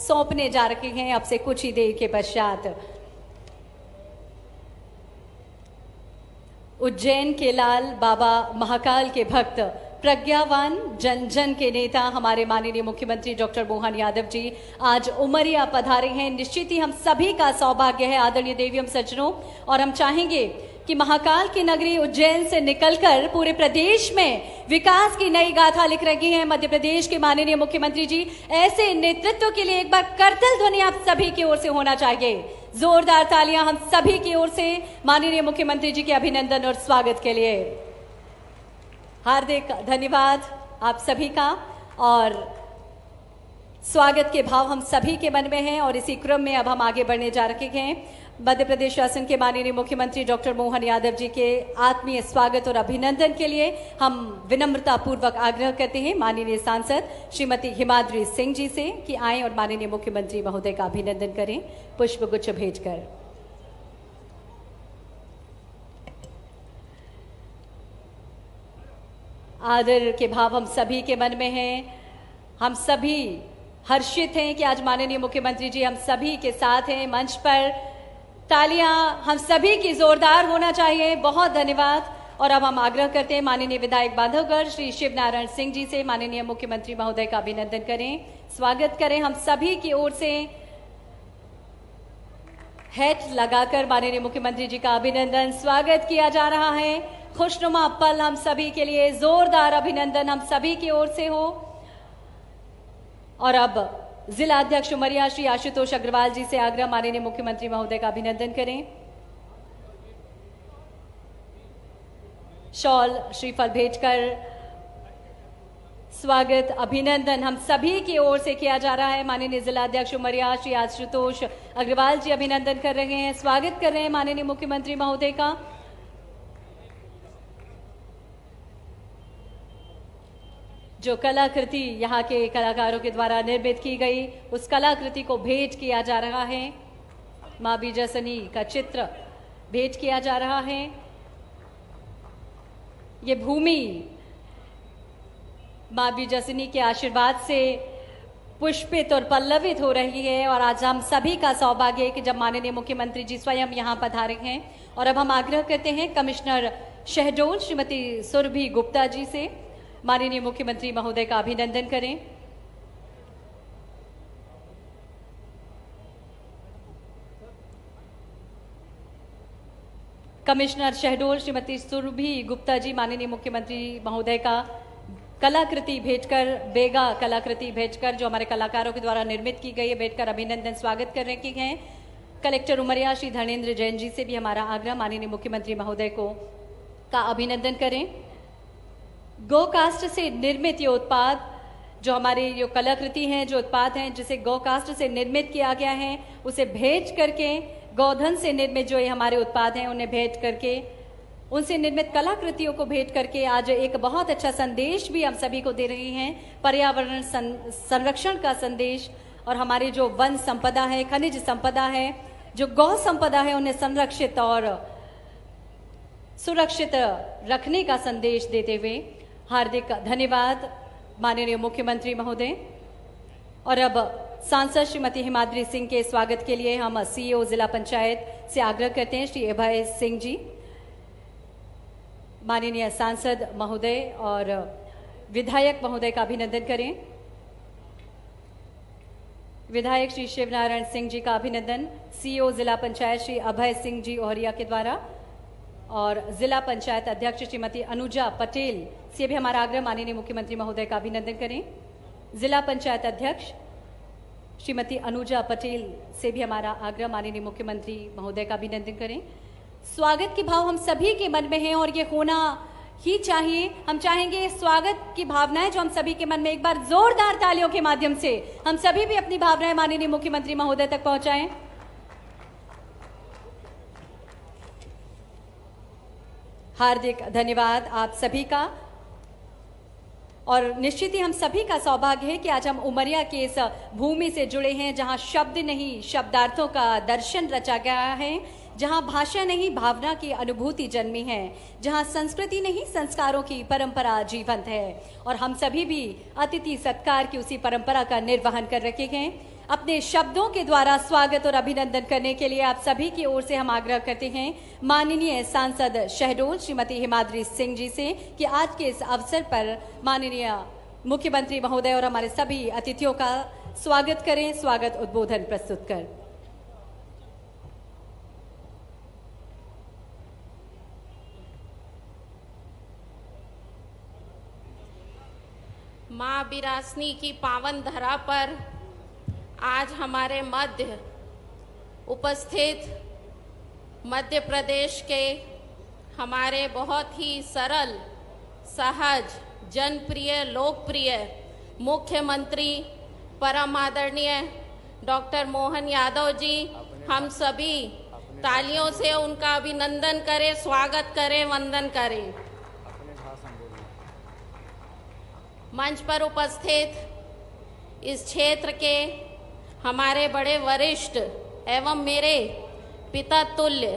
सौंपने जा रहे हैं अब से कुछ ही देर के पश्चात। उज्जैन के लाल, बाबा महाकाल के भक्त, प्रज्ञावान, जन जन के नेता हमारे माननीय मुख्यमंत्री डॉक्टर मोहन यादव जी आज उमरिया पधारे हैं। निश्चित ही हम सभी का सौभाग्य है आदरणीय देवियम सज्जनों, और हम चाहेंगे कि महाकाल की नगरी उज्जैन से निकलकर पूरे प्रदेश में विकास की नई गाथा लिख रही हैं मध्य प्रदेश के माननीय मुख्यमंत्री जी। ऐसे नेतृत्व के लिए एक बार करतल ध्वनि आप सभी की ओर से होना चाहिए। जोरदार तालियां हम सभी की ओर से माननीय मुख्यमंत्री जी के अभिनंदन और स्वागत के लिए। हार्दिक धन्यवाद आप सभी का, और स्वागत के भाव हम सभी के मन में हैं। और इसी क्रम में अब हम आगे बढ़ने जा रहे हैं। मध्य प्रदेश शासन के माननीय मुख्यमंत्री डॉक्टर मोहन यादव जी के आत्मीय स्वागत और अभिनंदन के लिए हम विनम्रता पूर्वक आग्रह करते हैं माननीय सांसद श्रीमती हिमाद्री सिंह जी से कि आएं और माननीय मुख्यमंत्री महोदय का अभिनंदन करें पुष्प गुच्छ भेजकर। आदर के भाव हम सभी के मन में हैं। हम सभी हर्षित हैं कि आज माननीय मुख्यमंत्री जी हम सभी के साथ हैं मंच पर। तालियां हम सभी की जोरदार होना चाहिए। बहुत धन्यवाद। और अब हम आग्रह करते हैं माननीय विधायक बांधवगढ़ श्री शिव नारायण सिंह जी से माननीय मुख्यमंत्री महोदय का अभिनंदन करें, स्वागत करें। हम सभी की ओर से हैट लगाकर माननीय मुख्यमंत्री जी का अभिनंदन स्वागत किया जा रहा है। खुशनुमा पल हम सभी के लिए, जोरदार अभिनंदन हम सभी की ओर से हो। और अब जिला अध्यक्ष उमरिया श्री आशुतोष अग्रवाल जी से आग्रह माननीय मुख्यमंत्री महोदय का अभिनंदन करें। शॉल श्रीफल भेजकर स्वागत अभिनंदन हम सभी की ओर से किया जा रहा है। माननीय जिला अध्यक्ष उमरिया श्री आशुतोष अग्रवाल जी अभिनंदन कर रहे हैं, स्वागत कर रहे हैं माननीय मुख्यमंत्री महोदय का। जो कलाकृति यहाँ के कलाकारों के द्वारा निर्मित की गई, उस कलाकृति को भेंट किया जा रहा है। मां बीजासनी का चित्र भेंट किया जा रहा है। ये भूमि मां बीजासनी के आशीर्वाद से पुष्पित और पल्लवित हो रही है। और आज हम सभी का सौभाग्य है कि जब माननीय मुख्यमंत्री जी स्वयं यहाँ पधारे हैं। और अब हम आग्रह करते हैं कमिश्नर शहडोल श्रीमती सुरभि गुप्ता जी से माननीय मुख्यमंत्री महोदय का अभिनंदन करें। कमिश्नर शहडोल श्रीमती सुरभि गुप्ता जी माननीय मुख्यमंत्री महोदय का कलाकृति भेजकर, बेगा कलाकृति भेजकर जो हमारे कलाकारों के द्वारा निर्मित की गई है, भेजकर अभिनंदन स्वागत कर रहे हैं। कलेक्टर उमरिया श्री धर्मेंद्र जैन जी से भी हमारा आग्रह माननीय मुख्यमंत्री महोदय को का अभिनंदन करें। गोकास्ट से निर्मित ये उत्पाद, जो हमारी जो कलाकृति हैं, जो उत्पाद हैं जिसे गोकास्ट से निर्मित किया गया है, उसे भेज करके गोधन से निर्मित जो ये हमारे उत्पाद हैं उन्हें भेज करके, उनसे निर्मित कलाकृतियों को भेंट करके आज एक बहुत अच्छा संदेश भी हम सभी को दे रही हैं, पर्यावरण संरक्षण का संदेश। और हमारी जो वन संपदा है, खनिज संपदा है, जो गौ संपदा है, उन्हें संरक्षित और सुरक्षित रखने का संदेश देते हुए हार्दिक धन्यवाद माननीय मुख्यमंत्री महोदय। और अब सांसद श्रीमती हिमाद्री सिंह के स्वागत के लिए हम सीईओ जिला पंचायत से आग्रह करते हैं श्री अभय सिंह जी। माननीय सांसद महोदय और विधायक महोदय का अभिनंदन करें। विधायक श्री शिव नारायण सिंह जी का अभिनंदन सीईओ जिला पंचायत श्री अभय सिंह जी ओहरिया के द्वारा। और जिला पंचायत अध्यक्ष श्रीमती अनुजा पटेल से भी हमारा आग्रह माननीय मुख्यमंत्री महोदय का अभिनंदन करें। जिला पंचायत अध्यक्ष श्रीमती अनुजा पटेल से भी हमारा आग्रह माननीय मुख्यमंत्री महोदय का अभिनंदन करें। स्वागत के भाव हम सभी के मन में हैं और ये होना ही चाहिए। हम चाहेंगे स्वागत की भावनाएं जो हम सभी के मन में, एक बार जोरदार तालियों के माध्यम से हम सभी भी अपनी भावनाएं माननीय मुख्यमंत्री महोदय तक पहुंचाएं। हार्दिक धन्यवाद आप सभी का। और निश्चित ही हम सभी का सौभाग्य है कि आज हम उमरिया के इस भूमि से जुड़े हैं जहां शब्द नहीं शब्दार्थों का दर्शन रचा गया है, जहां भाषा नहीं भावना की अनुभूति जन्मी है, जहां संस्कृति नहीं संस्कारों की परंपरा जीवंत है। और हम सभी भी अतिथि सत्कार की उसी परंपरा का निर्वहन कर रखे हैं। अपने शब्दों के द्वारा स्वागत और अभिनंदन करने के लिए आप सभी की ओर से हम आग्रह करते हैं माननीय सांसद शहडोल श्रीमती हिमाद्री सिंह जी से कि आज के इस अवसर पर माननीय मुख्यमंत्री महोदय और हमारे सभी अतिथियों का स्वागत करें, स्वागत उद्बोधन प्रस्तुत कर। माँ बिरासनी की पावन धरा पर आज हमारे मध्य उपस्थित मध्य प्रदेश के हमारे बहुत ही सरल, सहज, जनप्रिय, लोकप्रिय मुख्यमंत्री परम आदरणीय डॉक्टर मोहन यादव जी, हम सभी तालियों से उनका अभिनंदन करें, स्वागत करें, वंदन करें। मंच पर उपस्थित इस क्षेत्र के हमारे बड़े वरिष्ठ एवं मेरे पिता तुल्य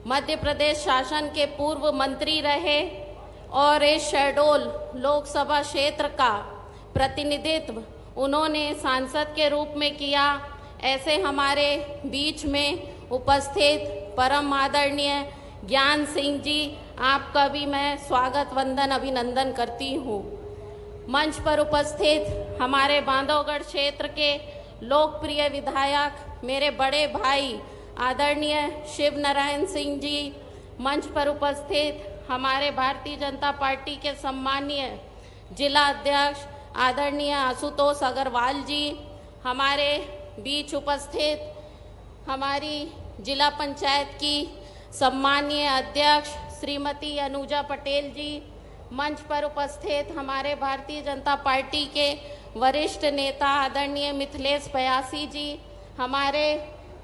मध्य प्रदेश शासन के पूर्व मंत्री रहे और इस शहडोल लोकसभा क्षेत्र का प्रतिनिधित्व उन्होंने सांसद के रूप में किया, ऐसे हमारे बीच में उपस्थित परम आदरणीय ज्ञान सिंह जी, आपका भी मैं स्वागत, वंदन, अभिनंदन करती हूँ। मंच पर उपस्थित हमारे बांधवगढ़ क्षेत्र के लोकप्रिय विधायक मेरे बड़े भाई आदरणीय शिव नारायण सिंह जी, मंच पर उपस्थित हमारे भारतीय जनता पार्टी के सम्मानीय जिला अध्यक्ष आदरणीय आशुतोष अग्रवाल जी, हमारे बीच उपस्थित हमारी जिला पंचायत की सम्मानीय अध्यक्ष श्रीमती अनुजा पटेल जी, मंच पर उपस्थित हमारे भारतीय जनता पार्टी के वरिष्ठ नेता आदरणीय मिथिलेश पयासी जी, हमारे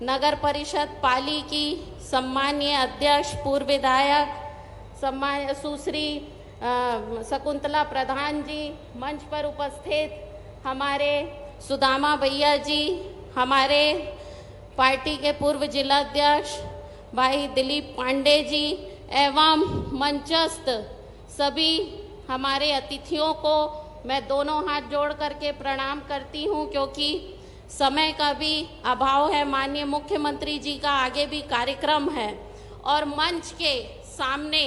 नगर परिषद पाली की सम्मानीय अध्यक्ष पूर्व विधायक सुश्री शकुंतला प्रधान जी, मंच पर उपस्थित हमारे सुदामा भैया जी, हमारे पार्टी के पूर्व जिला अध्यक्ष भाई दिलीप पांडे जी एवं मंचस्थ सभी हमारे अतिथियों को मैं दोनों हाथ जोड़ करके प्रणाम करती हूं, क्योंकि समय का भी अभाव है। माननीय मुख्यमंत्री जी का आगे भी कार्यक्रम है और मंच के सामने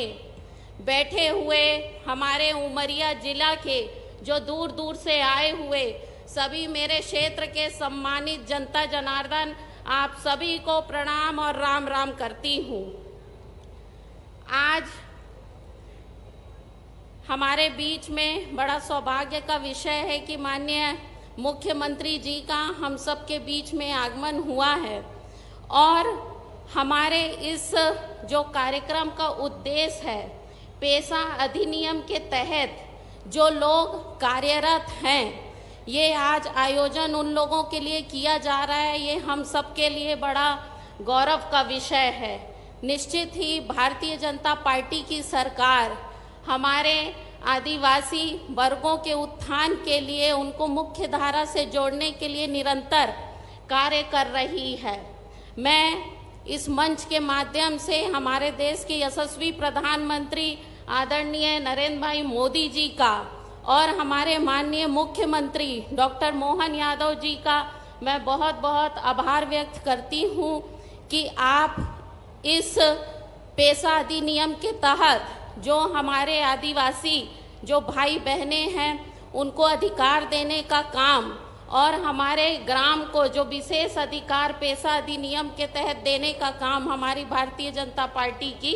बैठे हुए हमारे उमरिया जिला के जो दूर दूर से आए हुए सभी मेरे क्षेत्र के सम्मानित जनता जनार्दन, आप सभी को प्रणाम और राम राम करती हूँ। आज हमारे बीच में बड़ा सौभाग्य का विषय है कि माननीय मुख्यमंत्री जी का हम सब के बीच में आगमन हुआ है और हमारे इस जो कार्यक्रम का उद्देश्य है, पेशा अधिनियम के तहत जो लोग कार्यरत हैं, ये आज आयोजन उन लोगों के लिए किया जा रहा है, ये हम सब के लिए बड़ा गौरव का विषय है। निश्चित ही भारतीय जनता पार्टी की सरकार हमारे आदिवासी वर्गों के उत्थान के लिए, उनको मुख्य धारा से जोड़ने के लिए निरंतर कार्य कर रही है। मैं इस मंच के माध्यम से हमारे देश के यशस्वी प्रधानमंत्री आदरणीय नरेंद्र भाई मोदी जी का और हमारे माननीय मुख्यमंत्री डॉक्टर मोहन यादव जी का मैं बहुत बहुत आभार व्यक्त करती हूँ कि आप इस पेशा अधिनियम के तहत जो हमारे आदिवासी जो भाई बहनें हैं उनको अधिकार देने का काम और हमारे ग्राम को जो विशेष अधिकार पेशा अधिनियम के तहत देने का काम हमारी भारतीय जनता पार्टी की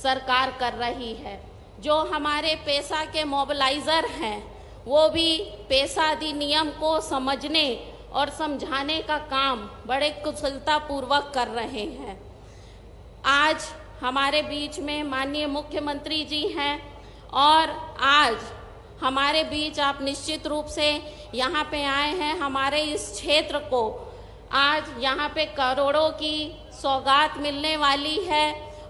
सरकार कर रही है। जो हमारे पेशा के मोबिलाइजर हैं वो भी पेशा अधिनियम को समझने और समझाने का काम बड़े कुशलता पूर्वक कर रहे हैं। आज हमारे बीच में माननीय मुख्यमंत्री जी हैं और आज हमारे बीच आप निश्चित रूप से यहाँ पे आए हैं। हमारे इस क्षेत्र को आज यहाँ पे करोड़ों की सौगात मिलने वाली है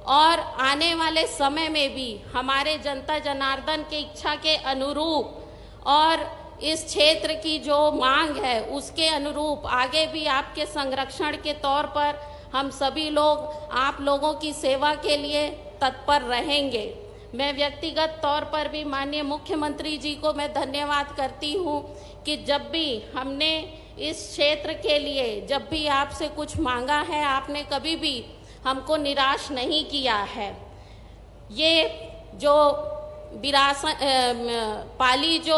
और आने वाले समय में भी हमारे जनता जनार्दन के इच्छा के अनुरूप और इस क्षेत्र की जो मांग है उसके अनुरूप आगे भी आपके संरक्षण के तौर पर हम सभी लोग आप लोगों की सेवा के लिए तत्पर रहेंगे। मैं व्यक्तिगत तौर पर भी माननीय मुख्यमंत्री जी को मैं धन्यवाद करती हूँ कि जब भी हमने इस क्षेत्र के लिए जब भी आपसे कुछ मांगा है, आपने कभी भी हमको निराश नहीं किया है। ये जो पाली जो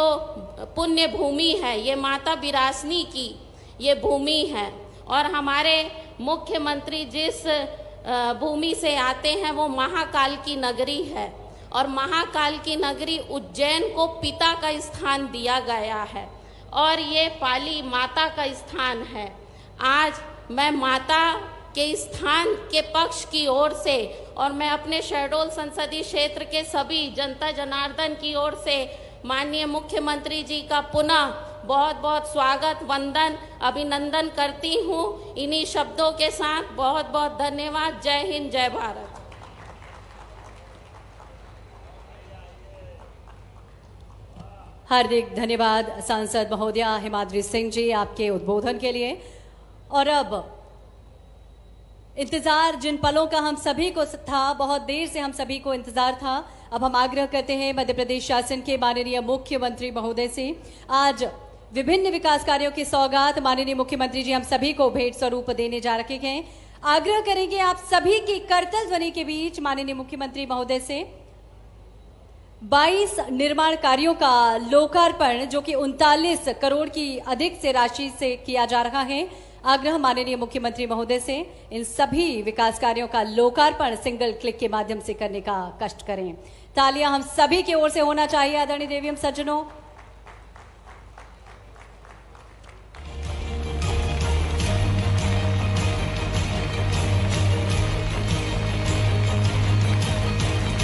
पुण्य भूमि है, ये माता विरासनी की ये भूमि है, और हमारे मुख्यमंत्री जिस भूमि से आते हैं वो महाकाल की नगरी है, और महाकाल की नगरी उज्जैन को पिता का स्थान दिया गया है, और ये पाली माता का स्थान है। आज मैं माता के स्थान के पक्ष की ओर से, और मैं अपने शहडोल संसदीय क्षेत्र के सभी जनता जनार्दन की ओर से माननीय मुख्यमंत्री जी का पुनः बहुत बहुत स्वागत, वंदन, अभिनंदन करती हूँ। इन्हीं शब्दों के साथ बहुत बहुत धन्यवाद। जय हिंद, जय भारत। हार्दिक धन्यवाद सांसद महोदया हिमाद्री सिंह जी आपके उद्बोधन के लिए। और अब इंतजार जिन पलों का हम सभी को था, बहुत देर से हम सभी को इंतजार था, अब हम आग्रह करते हैं मध्य प्रदेश शासन के माननीय मुख्यमंत्री महोदय से आज विभिन्न विकास कार्यों की सौगात माननीय मुख्यमंत्री जी हम सभी को भेंट स्वरूप देने जा रहे हैं। आग्रह करेंगे आप सभी की करतल ध्वनि के बीच माननीय मुख्यमंत्री महोदय से 22 निर्माण कार्यों का लोकार्पण जो कि 39 करोड़ की अधिक से राशि से किया जा रहा है। आग्रह माननीय मुख्यमंत्री महोदय से इन सभी विकास कार्यों का लोकार्पण सिंगल क्लिक के माध्यम से करने का कष्ट करें। तालियां हम सभी की ओर से होना चाहिए आदरणीय देवीम सज्जनों।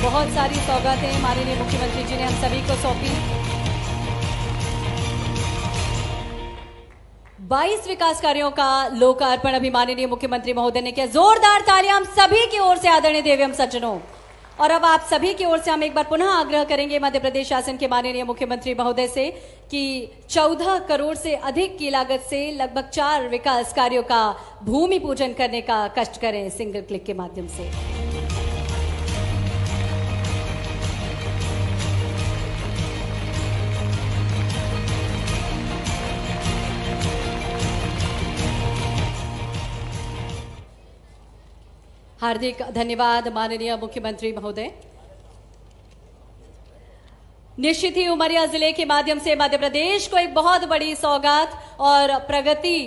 बहुत सारी सौगातें माननीय मुख्यमंत्री जी ने हम सभी को सौंपी। 22 विकास कार्यों का लोकार्पण अभी माननीय मुख्यमंत्री महोदय ने किया। जोरदार तालियां हम सभी की ओर से आदरणीय देवीम सज्जनों। और अब आप सभी की ओर से हम एक बार पुनः आग्रह करेंगे मध्य प्रदेश शासन के माननीय मुख्यमंत्री महोदय से कि 14 करोड़ से अधिक की लागत से लगभग 4 विकास कार्यों का भूमि पूजन करने का कष्ट करें सिंगल क्लिक के माध्यम से। हार्दिक धन्यवाद माननीय मुख्यमंत्री महोदय। निश्चित ही उमरिया जिले के माध्यम से मध्य प्रदेश को एक बहुत बड़ी सौगात और प्रगति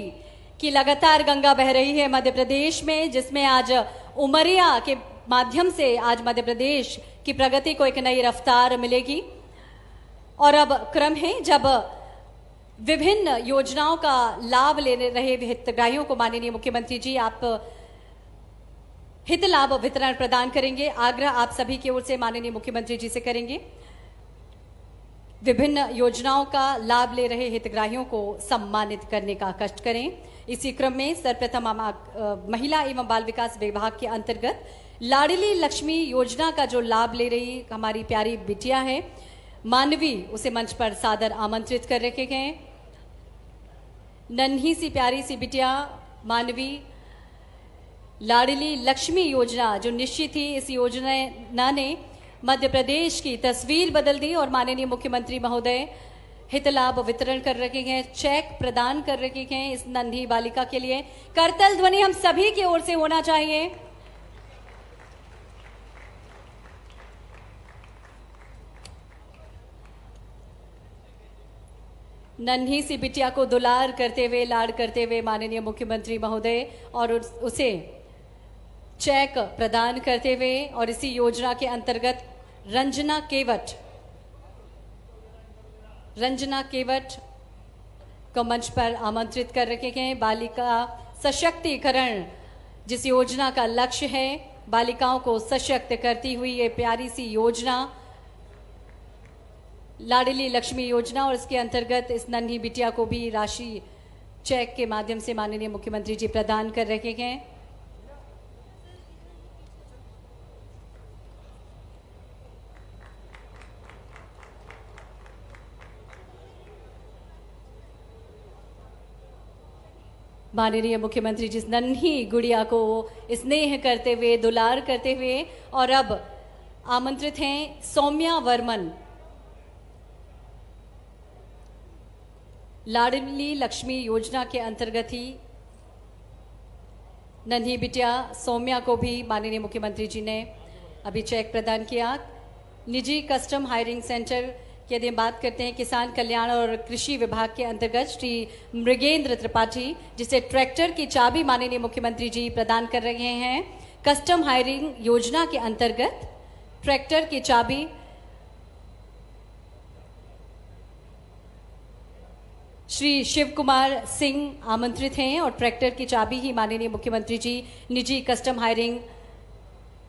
की लगातार गंगा बह रही है मध्य प्रदेश में, जिसमें आज उमरिया के माध्यम से आज मध्य प्रदेश की प्रगति को एक नई रफ्तार मिलेगी। और अब क्रम है जब विभिन्न योजनाओं का लाभ ले रहे हितग्राहियों को माननीय मुख्यमंत्री जी आप हित लाभ वितरण प्रदान करेंगे। आग्रह आप सभी की ओर से माननीय मुख्यमंत्री जी से करेंगे विभिन्न योजनाओं का लाभ ले रहे हितग्राहियों को सम्मानित करने का कष्ट करें। इसी क्रम में सर्वप्रथम महिला एवं बाल विकास विभाग के अंतर्गत लाडली लक्ष्मी योजना का जो लाभ ले रही हमारी प्यारी बिटिया है मानवी, उसे मंच पर सादर आमंत्रित कर रखे गए। नन्ही सी प्यारी सी बिटिया मानवी लाडली लक्ष्मी योजना जो निश्चित ही इस योजना ने मध्य प्रदेश की तस्वीर बदल दी और माननीय मुख्यमंत्री महोदय हित लाभ वितरण कर रखे हैं, चेक प्रदान कर रखे हैं इस नन्ही बालिका के लिए। करतल ध्वनि हम सभी की ओर से होना चाहिए। नन्ही सी बिटिया को दुलार करते हुए लाड करते हुए माननीय मुख्यमंत्री महोदय और उसे चेक प्रदान करते हुए और इसी योजना के अंतर्गत रंजना केवट को मंच पर आमंत्रित कर रखे गए। बालिका सशक्तिकरण जिस योजना का लक्ष्य है, बालिकाओं को सशक्त करती हुई ये प्यारी सी योजना लाडली लक्ष्मी योजना, और इसके अंतर्गत इस नन्ही बिटिया को भी राशि चेक के माध्यम से माननीय मुख्यमंत्री जी प्रदान कर रखे गए। माननीय मुख्यमंत्री जिस नन्ही गुड़िया को स्नेह करते हुए दुलार करते हुए, और अब आमंत्रित हैं सौम्या वर्मन लाडली लक्ष्मी योजना के अंतर्गत ही नन्ही बिटिया सौम्या को भी माननीय मुख्यमंत्री जी ने अभी चेक प्रदान किया। निजी कस्टम हायरिंग सेंटर की यदि हम बात करते हैं, किसान कल्याण और कृषि विभाग के अंतर्गत श्री मृगेंद्र त्रिपाठी, जिसे ट्रैक्टर की चाबी माननीय मुख्यमंत्री जी प्रदान कर रहे हैं। कस्टम हायरिंग योजना के अंतर्गत ट्रैक्टर की चाबी श्री शिव कुमार सिंह आमंत्रित हैं और ट्रैक्टर की चाबी ही माननीय मुख्यमंत्री जी निजी कस्टम हायरिंग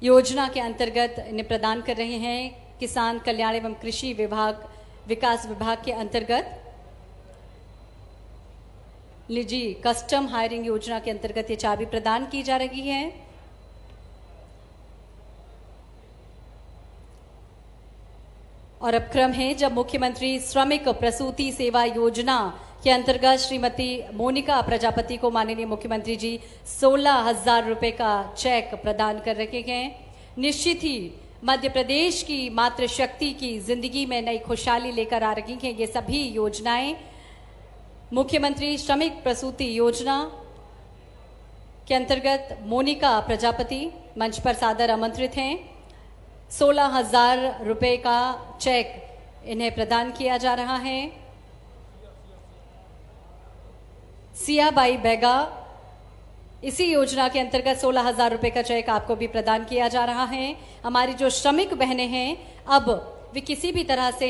योजना के अंतर्गत इन्हें प्रदान कर रहे हैं। किसान कल्याण एवं कृषि विभाग विकास विभाग के अंतर्गत निजी कस्टम हायरिंग योजना के अंतर्गत ये चाबी प्रदान की जा रही है। और अब क्रम है जब मुख्यमंत्री श्रमिक प्रसूति सेवा योजना के अंतर्गत श्रीमती मोनिका प्रजापति को माननीय मुख्यमंत्री जी 16,000 रुपए का चेक प्रदान कर रखे हैं। निश्चित ही मध्य प्रदेश की मातृशक्ति की जिंदगी में नई खुशहाली लेकर आ रही हैं ये सभी योजनाएं। मुख्यमंत्री श्रमिक प्रसूति योजना के अंतर्गत मोनिका प्रजापति मंच पर सादर आमंत्रित हैं। 16,000 रुपए का चेक इन्हें प्रदान किया जा रहा है। सियाबाई बैगा, इसी योजना के अंतर्गत 16,000 रुपए का चेक आपको भी प्रदान किया जा रहा है। हमारी जो श्रमिक बहनें हैं अब वे किसी भी तरह से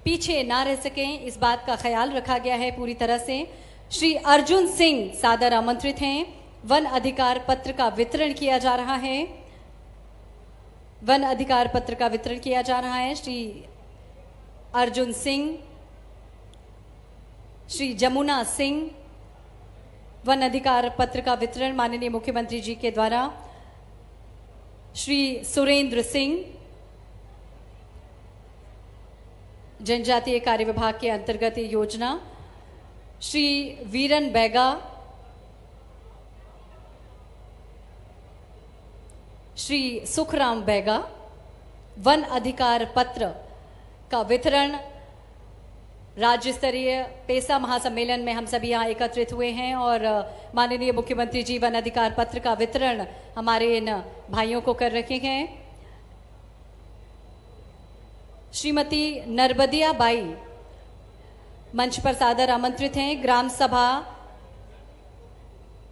पीछे ना रह सकें, इस बात का ख्याल रखा गया है पूरी तरह से। श्री अर्जुन सिंह सादर आमंत्रित हैं। वन अधिकार पत्र का वितरण किया जा रहा है। वन अधिकार पत्र का वितरण किया जा रहा है। श्री अर्जुन सिंह, श्री जमुना सिंह, वन अधिकार पत्र का वितरण माननीय मुख्यमंत्री जी के द्वारा। श्री सुरेंद्र सिंह, जनजातीय कार्य विभाग के अंतर्गत ये योजना। श्री वीरन बैगा, श्री सुखराम बैगा, वन अधिकार पत्र का वितरण राज्य स्तरीय पेसा महासम्मेलन में हम सभी यहाँ एकत्रित हुए हैं और माननीय मुख्यमंत्री जी वन अधिकार पत्र का वितरण हमारे इन भाइयों को कर रखे हैं। श्रीमती नरबदिया बाई मंच पर सादर आमंत्रित हैं। ग्राम सभा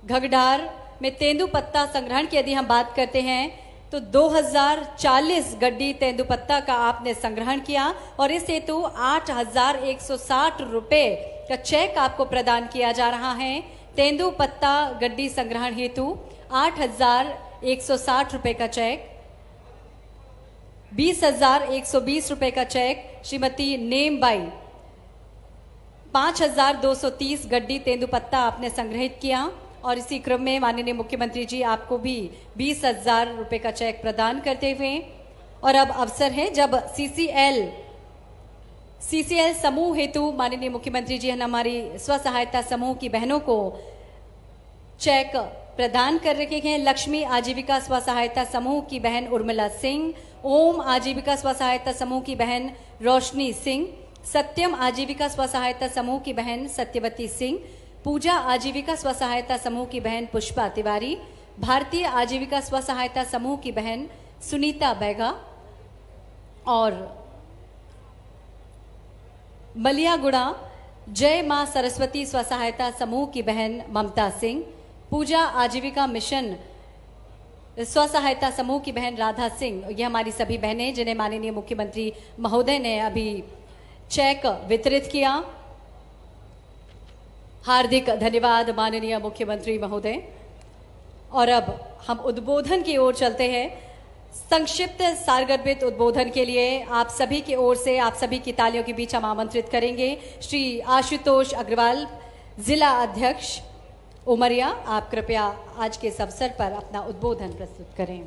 घगडार में तेंदुपत्ता संग्रहण की यदि हम बात करते हैं तो 2040 गड्डी तेंदुपत्ता का आपने संग्रहण किया और इस हेतु 8,160 रुपए का चेक आपको प्रदान किया जा रहा है। तेंदुपत्ता गड्डी संग्रहण हेतु 8,160 रुपए का चेक। 20,120 रुपए का चेक श्रीमती नेमबाई, 5,230 गड्डी तेंदुपत्ता आपने संग्रहित किया और इसी क्रम में माननीय मुख्यमंत्री जी आपको भी 20,000 रुपए का चेक प्रदान करते हुए। और अब अवसर है जब सीसीएल समूह हेतु माननीय मुख्यमंत्री जी हमारी स्व सहायता समूह की बहनों को चेक प्रदान कर रखे हैं। लक्ष्मी आजीविका स्व सहायता समूह की बहन उर्मिला सिंह, ओम आजीविका स्व सहायता समूह की बहन रोशनी सिंह, सत्यम आजीविका स्व सहायता समूह की बहन सत्यवती सिंह, पूजा आजीविका स्व सहायता समूह की बहन पुष्पा तिवारी, भारतीय आजीविका स्व सहायता समूह की बहन सुनीता बैगा और मलियागुड़ा जय मां सरस्वती स्व सहायता समूह की बहन ममता सिंह, पूजा आजीविका मिशन स्व सहायता समूह की बहन राधा सिंह। ये हमारी सभी बहनें जिन्हें माननीय मुख्यमंत्री महोदय ने अभी चेक वितरित किया। हार्दिक धन्यवाद माननीय मुख्यमंत्री महोदय। और अब हम उद्बोधन की ओर चलते हैं। संक्षिप्त सारगर्भित उद्बोधन के लिए आप सभी की ओर से आप सभी की तालियों के बीच हम आमंत्रित करेंगे श्री आशुतोष अग्रवाल, जिला अध्यक्ष उमरिया। आप कृपया आज के इस अवसर पर अपना उद्बोधन प्रस्तुत करें।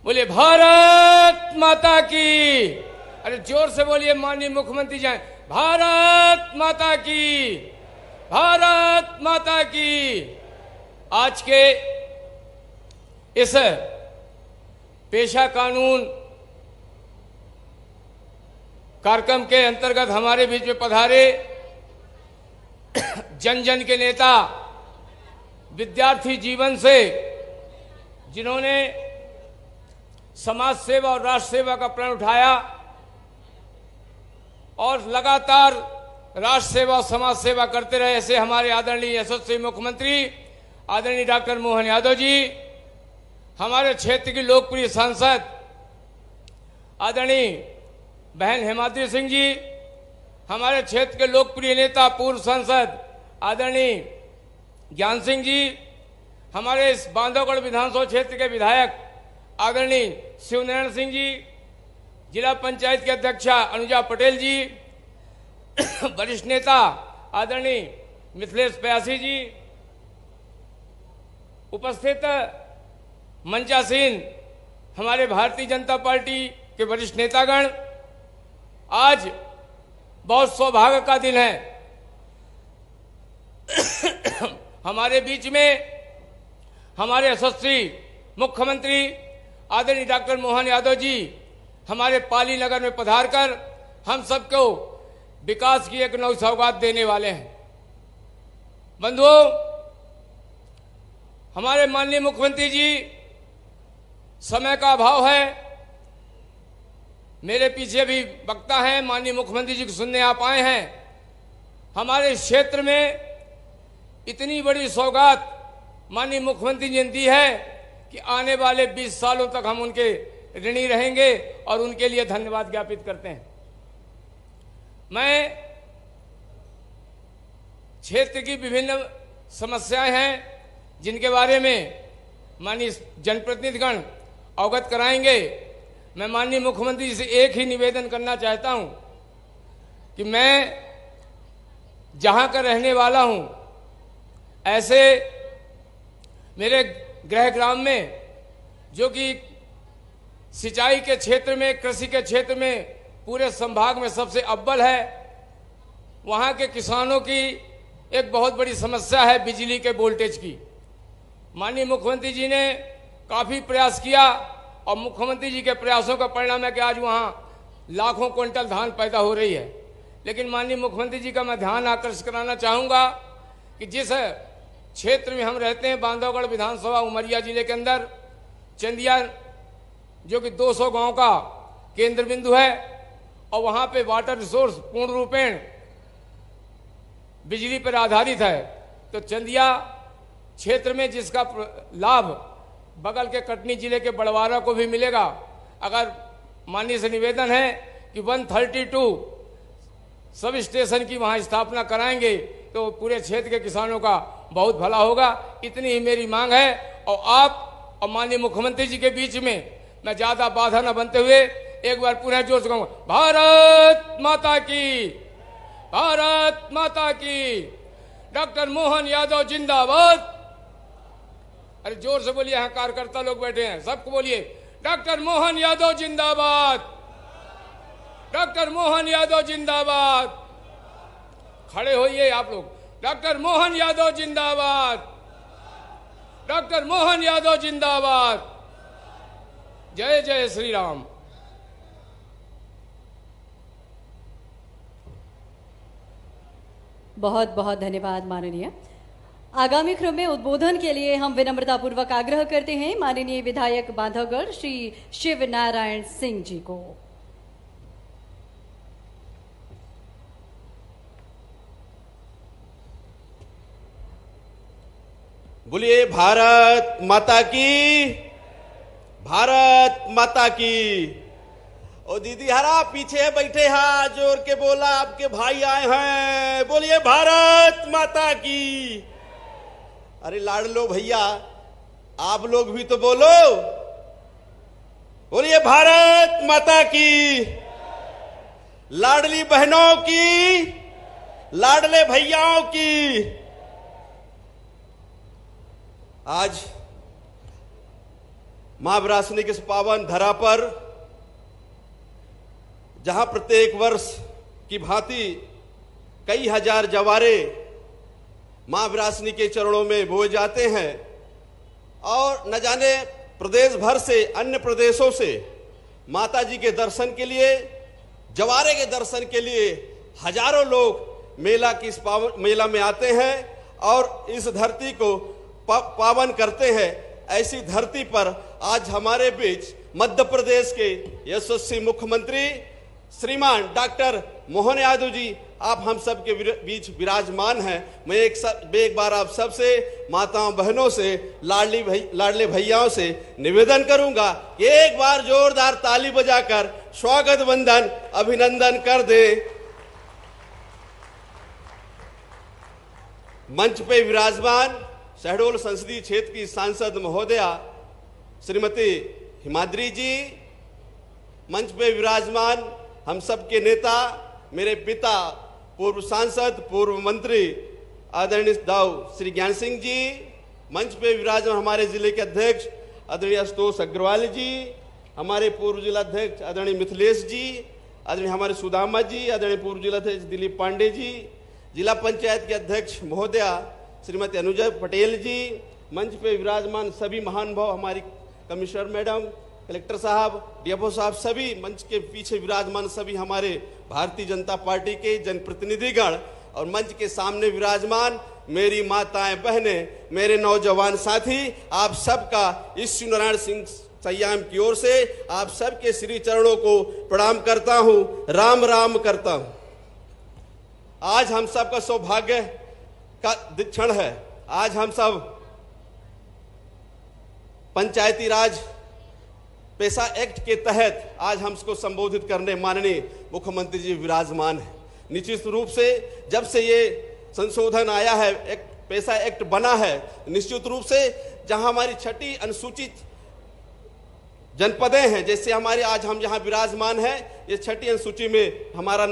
बोलिए भारत माता की। अरे जोर से बोलिए माननीय मुख्यमंत्री जी, भारत माता की, भारत माता की। आज के इस पेशा कानून कार्यक्रम के अंतर्गत हमारे बीच में पधारे जन जन के नेता, विद्यार्थी जीवन से जिन्होंने समाज सेवा और राष्ट्र सेवा का प्रण उठाया और लगातार राष्ट्र सेवा और समाज सेवा करते रहे, ऐसे हमारे आदरणीय यशस्वी मुख्यमंत्री आदरणीय डॉक्टर मोहन यादव जी, हमारे क्षेत्र की लोकप्रिय सांसद आदरणीय बहन हेमाद्री सिंह जी, हमारे क्षेत्र के लोकप्रिय नेता पूर्व सांसद आदरणीय ज्ञान सिंह जी, हमारे इस बांधवगढ़ विधानसभा क्षेत्र के विधायक आदरणीय शिवनारायण सिंह जी, जिला पंचायत के अध्यक्षा अनुजा पटेल जी, वरिष्ठ नेता आदरणीय मिथिलेश प्यासी जी, उपस्थित मंचासीन हमारे भारतीय जनता पार्टी के वरिष्ठ नेतागण, आज बहुत सौभाग्य का दिन है। हमारे बीच में हमारे यशस्वी मुख्यमंत्री आदरणीय डॉक्टर मोहन यादव जी हमारे पाली नगर में पधार कर हम सबको विकास की एक नई सौगात देने वाले हैं। बंधुओं, हमारे माननीय मुख्यमंत्री जी, समय का अभाव है, मेरे पीछे भी वक्ता हैं, माननीय मुख्यमंत्री जी को सुनने आप आए हैं। हमारे क्षेत्र में इतनी बड़ी सौगात माननीय मुख्यमंत्री जी ने दी है कि आने वाले 20 सालों तक हम उनके ऋणी रहेंगे और उनके लिए धन्यवाद ज्ञापित करते हैं। मैं क्षेत्र की विभिन्न समस्याएं हैं जिनके बारे में माननीय जनप्रतिनिधिगण अवगत कराएंगे। मैं माननीय मुख्यमंत्री जी से एक ही निवेदन करना चाहता हूं कि मैं जहां का रहने वाला हूं, ऐसे मेरे गृह ग्राम में जो कि सिंचाई के क्षेत्र में, कृषि के क्षेत्र में पूरे संभाग में सबसे अव्वल है, वहां के किसानों की एक बहुत बड़ी समस्या है बिजली के वोल्टेज की। माननीय मुख्यमंत्री जी ने काफी प्रयास किया और मुख्यमंत्री जी के प्रयासों का परिणाम है कि आज वहां लाखों क्विंटल धान पैदा हो रही है। लेकिन माननीय मुख्यमंत्री जी का मैं ध्यान आकर्षित कराना चाहूंगा कि जिस क्षेत्र में हम रहते हैं, बांधवगढ़ विधानसभा उमरिया जिले के अंदर चंदिया, जो कि 200 गांव का केंद्र बिंदु है और वहां पे वाटर रिसोर्स पूर्ण रूपेण बिजली पर आधारित है, तो चंदिया क्षेत्र में जिसका लाभ बगल के कटनी जिले के बड़वारा को भी मिलेगा। अगर माननीय से निवेदन है कि 132 सब स्टेशन की वहां स्थापना कराएंगे तो पूरे क्षेत्र के किसानों का बहुत भला होगा। इतनी ही मेरी मांग है और आप और माननीय मुख्यमंत्री जी के बीच में मैं ज्यादा बाधा न बनते हुए एक बार पुनः जोर से कहूंगा, भारत माता की, भारत माता की, डॉक्टर मोहन यादव जिंदाबाद। अरे जोर से बोलिए, यहाँ कार्यकर्ता लोग बैठे हैं, सबको बोलिए, डॉक्टर मोहन यादव जिंदाबाद, डॉक्टर मोहन यादव जिंदाबाद। खड़े होइए आप लोग, डॉक्टर मोहन यादव जिंदाबाद, डॉक्टर मोहन यादव जिंदाबाद। जय जय श्री राम। बहुत बहुत धन्यवाद माननीय। आगामी क्रम में उद्बोधन के लिए हम विनम्रतापूर्वक आग्रह करते हैं माननीय विधायक बांधवगढ़ श्री शिव नारायण सिंह जी को। बोलिए भारत माता की, भारत माता की। ओ दीदी हरा पीछे बैठे हैं, जोर के बोला, आपके भाई आए हैं, बोलिए भारत माता की। अरे लाडलो भैया, आप लोग भी तो बोलो, बोलिए भारत माता की। लाडली बहनों की, लाडले भैयाओं की। आज मां विरासनी के इस पावन धरा पर, जहां प्रत्येक वर्ष की भांति कई हजार जवारे मां विरासनी के चरणों में बोए जाते हैं और न जाने प्रदेश भर से, अन्य प्रदेशों से माता जी के दर्शन के लिए, जवारे के दर्शन के लिए हजारों लोग मेला में आते हैं और इस धरती को पावन करते हैं। ऐसी धरती पर आज हमारे बीच मध्य प्रदेश के यशस्वी मुख्यमंत्री श्रीमान डॉक्टर मोहन यादव जी आप हम सब के बीच विराजमान हैं। मैं एक बार आप सबसे, माताओं बहनों से, लाडले भैयाओं से निवेदन करूंगा कि एक बार जोरदार ताली बजाकर स्वागत वंदन अभिनंदन कर दे। मंच पे विराजमान शहडोल संसदीय क्षेत्र की सांसद महोदया श्रीमती हिमाद्री जी, मंच पे विराजमान हम सब के नेता, मेरे पिता पूर्व सांसद, पूर्व मंत्री आदरणीय दाऊ श्री ज्ञान सिंह जी, मंच पे विराजमान हमारे जिले के अध्यक्ष आदरणीय आशुतोष अग्रवाल जी, हमारे पूर्व जिलाध्यक्ष आदरणीय मिथिलेश जी, आदरणीय हमारे सुदामा जी, आदरणीय पूर्व जिलाध्यक्ष दिलीप पांडे जी, जिला पंचायत के अध्यक्ष महोदया श्रीमती अनुजा पटेल जी, मंच पे विराजमान सभी महानुभाव, हमारी कमिश्नर मैडम, कलेक्टर साहब, डीएफओ साहब, सभी मंच के पीछे विराजमान सभी हमारे भारतीय जनता पार्टी के जनप्रतिनिधिगण और मंच के सामने विराजमान मेरी माताएं बहनें, मेरे नौजवान साथी, आप सबका इस शिव नारायण सिंह संयाम की ओर से आप सबके श्री चरणों को प्रणाम करता हूं, राम राम करता हूं। आज हम सबका सौभाग्य का क्षण है। आज हम सब पंचायती राज पैसा एक्ट के तहत आज हमको संबोधित करने माननीय मुख्यमंत्री जी विराजमान हैं। निश्चित रूप से जब से ये संशोधन आया है, एक पैसा एक्ट बना है, निश्चित रूप से जहां हमारी 6ठी अनुसूचित जनपदें हैं, जैसे हमारे आज हम जहां विराजमान हैं, ये 6ठी अनुसूची में हमारा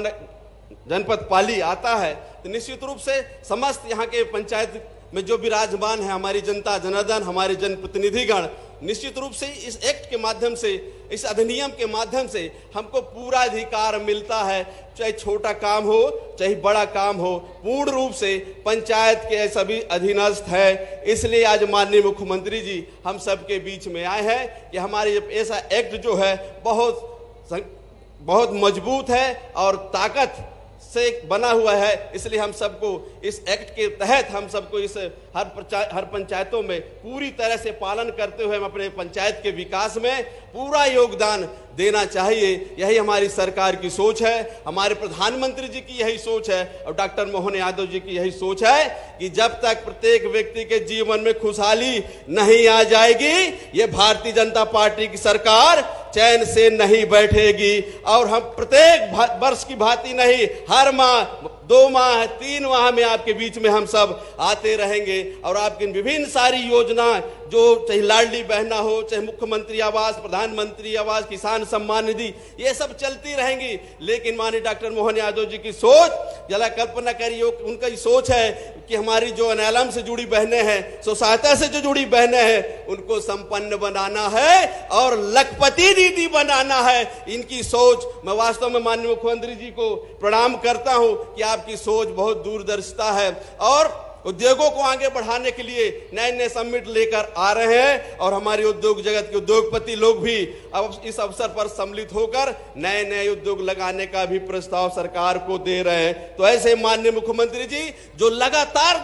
जनपद पाली आता है, तो निश्चित रूप से समस्त यहाँ के पंचायत में जो विराजमान है हमारी जनता जनार्दन, हमारे जनप्रतिनिधिगण, निश्चित रूप से इस एक्ट के माध्यम से, इस अधिनियम के माध्यम से हमको पूरा अधिकार मिलता है, चाहे छोटा काम हो चाहे बड़ा काम हो, पूर्ण रूप से पंचायत के सभी अधीनस्थ है। इसलिए आज माननीय मुख्यमंत्री जी हम सबके बीच में आए हैं कि हमारे ऐसा एक्ट जो है बहुत मजबूत है और ताकत से बना हुआ है। इसलिए हम सबको इस एक्ट के तहत हम सबको इस हर पंचायतों में पूरी तरह से पालन करते हुए हम अपने पंचायत के विकास में पूरा योगदान देना चाहिए। यही हमारी सरकार की सोच है, हमारे प्रधानमंत्री जी की यही सोच है और डॉक्टर मोहन यादव जी की यही सोच है कि जब तक प्रत्येक व्यक्ति के जीवन में खुशहाली नहीं आ जाएगी, ये भारतीय जनता पार्टी की सरकार चैन से नहीं बैठेगी। और हम प्रत्येक वर्ष की भांति नहीं, हर माह, 2 माह, 3 माह में आपके बीच में हम सब आते रहेंगे और आपकी विभिन्न सारी योजना, जो चाहे लाडली बहना हो, चाहे मुख्यमंत्री आवास, प्रधानमंत्री आवास, किसान सम्मान निधि, ये सब चलती रहेंगी। लेकिन माननीय डॉक्टर मोहन यादव जी की सोच, जरा कल्पना करिए, उनका सोच है कि हमारी जो अनालम से जुड़ी बहनें हैं, स्व सहायता से जो जुड़ी बहनें हैं, उनको संपन्न बनाना है और लखपति दीदी बनाना है। इनकी सोच, मैं वास्तव में माननीय मुख्यमंत्री जी को प्रणाम करता हूं कि आपकी सोच बहुत दूरदर्शिता है और उद्योगों को आगे बढ़ाने के लिए नए नए समिट लेकर आ रहे हैं और हमारे उद्योग जगत के उद्योगपति लोग भी अब इस अवसर पर सम्मिलित होकर नए नए उद्योग लगाने का भी प्रस्ताव सरकार को दे रहे हैं। तो ऐसे माननीय मुख्यमंत्री जी जो लगातार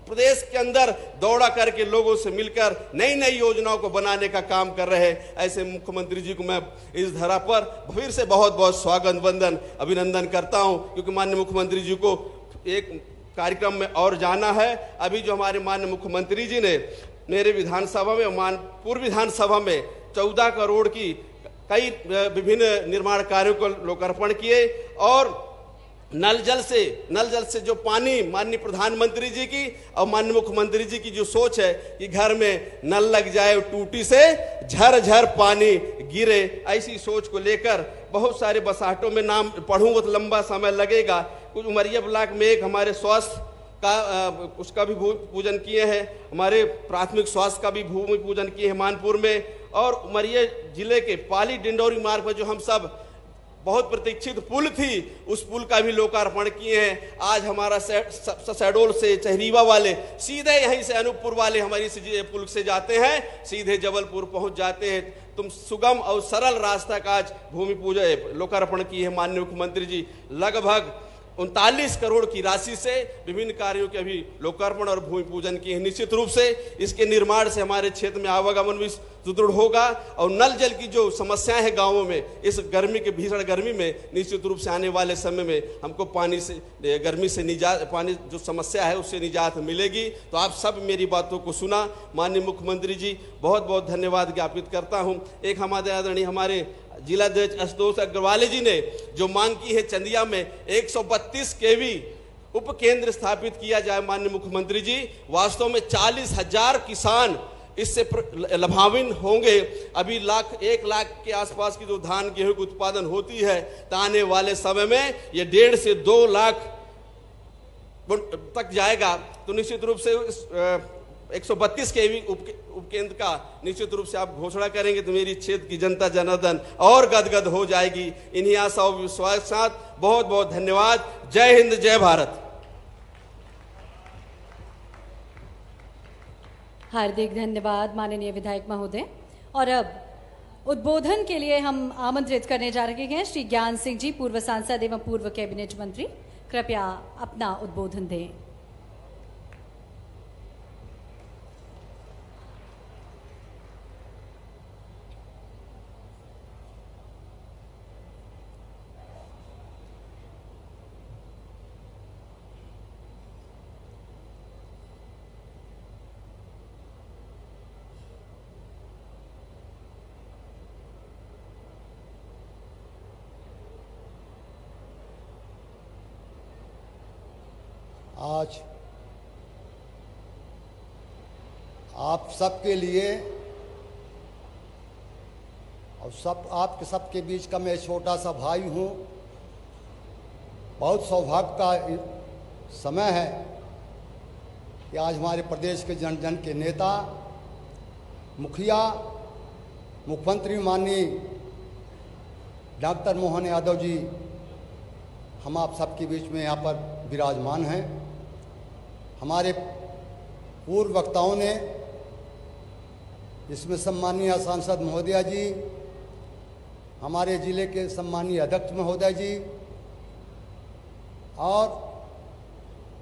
प्रदेश के अंदर दौड़ा करके लोगों से मिलकर नई नई योजनाओं को बनाने का काम कर रहे हैं, ऐसे मुख्यमंत्री जी को मैं इस धरा पर फिर से बहुत बहुत स्वागत वंदन अभिनंदन करता हूं, क्योंकि माननीय मुख्यमंत्री जी को एक कार्यक्रम में और जाना है। अभी जो हमारे माननीय मुख्यमंत्री जी ने मेरे विधानसभा में, पूर्व विधानसभा में 14 करोड़ की कई विभिन्न निर्माण कार्यों को लोकार्पण किए और नल जल से जो पानी, माननीय प्रधानमंत्री जी की और माननीय मुख्यमंत्री जी की जो सोच है कि घर में नल लग जाए, टूटी से झर पानी गिरे, ऐसी सोच को लेकर बहुत सारे बसाहटों में नाम पढ़ूंगा तो लंबा समय लगेगा। कुछ उमरिया ब्लॉक में एक हमारे स्वास्थ्य का उसका भी भूमि पूजन किए हैं, हमारे प्राथमिक स्वास्थ्य का भी भूमि पूजन किए हैं मानपुर में, और उमरिया जिले के पाली डिंडौरी मार्ग पर जो हम सब बहुत प्रतीक्षित पुल थी, उस पुल का भी लोकार्पण किए हैं। आज हमारा शहडोल से चहरीवा वाले सीधे यहीं से अनूपपुर वाले हमारी पुल से जाते हैं, सीधे जबलपुर पहुंच जाते हैं। तुम सुगम और सरल रास्ता का आज भूमि पूजन लोकार्पण की है माननीय मुख्यमंत्री जी। लगभग 39 करोड़ की राशि से विभिन्न कार्यों के अभी लोकार्पण और भूमि पूजन की है। निश्चित रूप से इसके निर्माण से हमारे क्षेत्र में आवागमन भी सुदृढ़ होगा और नल जल की जो समस्याएं हैं गांवों में, इस गर्मी के भीषण गर्मी में निश्चित रूप से आने वाले समय में हमको पानी से, गर्मी से निजात, पानी जो समस्या है उससे निजात मिलेगी। तो आप सब मेरी बातों को सुना। माननीय मुख्यमंत्री जी, बहुत बहुत धन्यवाद ज्ञापित करता हूँ। एक हमारे आदरणीय हमारे जिलाध्यक्ष आशुतोष अग्रवाल जी ने जो मांग की है चंदिया में 132 केवी उप केंद्र स्थापित किया जाए, माननीय मुख्यमंत्री जी, वास्तव में 40,000 किसान इससे लाभान्वित होंगे। अभी 1 लाख के आसपास की जो धान गेहूं की उत्पादन होती है, तो आने वाले समय में ये 1.5 से 2 लाख तक जाएगा। तो निश्चित रूप से 132 केवी उपकेंद्र का निश्चित रूप से आप घोषणा करेंगे तो मेरी क्षेत्र की जनता जनार्दन और गदगद हो जाएगी। इन्हीं आशा और विश्वास के साथ बहुत बहुत धन्यवाद। जय हिंद, जय भारत। हार्दिक धन्यवाद माननीय विधायक महोदय। और अब उद्बोधन के लिए हम आमंत्रित करने जा रहे हैं श्री ज्ञान सिंह जी, पूर्व सांसद एवं पूर्व कैबिनेट मंत्री। कृपया अपना उद्बोधन दें। आज आप सबके लिए और आपके सबके बीच का मैं छोटा सा भाई हूँ। बहुत सौभाग्य का समय है कि आज हमारे प्रदेश के जन जन के नेता, मुखिया, मुख्यमंत्री माननीय डॉक्टर मोहन यादव जी हम आप सबके बीच में यहाँ पर विराजमान हैं। हमारे पूर्व वक्ताओं ने, जिसमें सम्मानीय सांसद महोदया जी, हमारे ज़िले के सम्मानीय अध्यक्ष महोदय जी और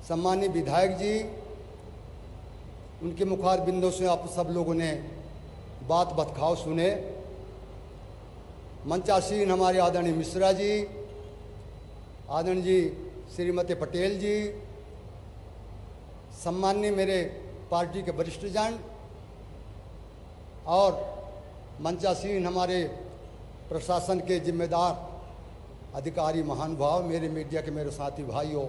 सम्मानीय विधायक जी, उनके मुखार बिंदों से आप सब लोगों ने बात बतखाव सुने। मंचासीन हमारे आदरणीय मिश्रा जी, आदरणीय जी श्रीमती पटेल जी, सम्माननीय मेरे पार्टी के वरिष्ठ जन और मंचासीन हमारे प्रशासन के जिम्मेदार अधिकारी महानुभाव, मेरे मीडिया के मेरे साथी भाइयों,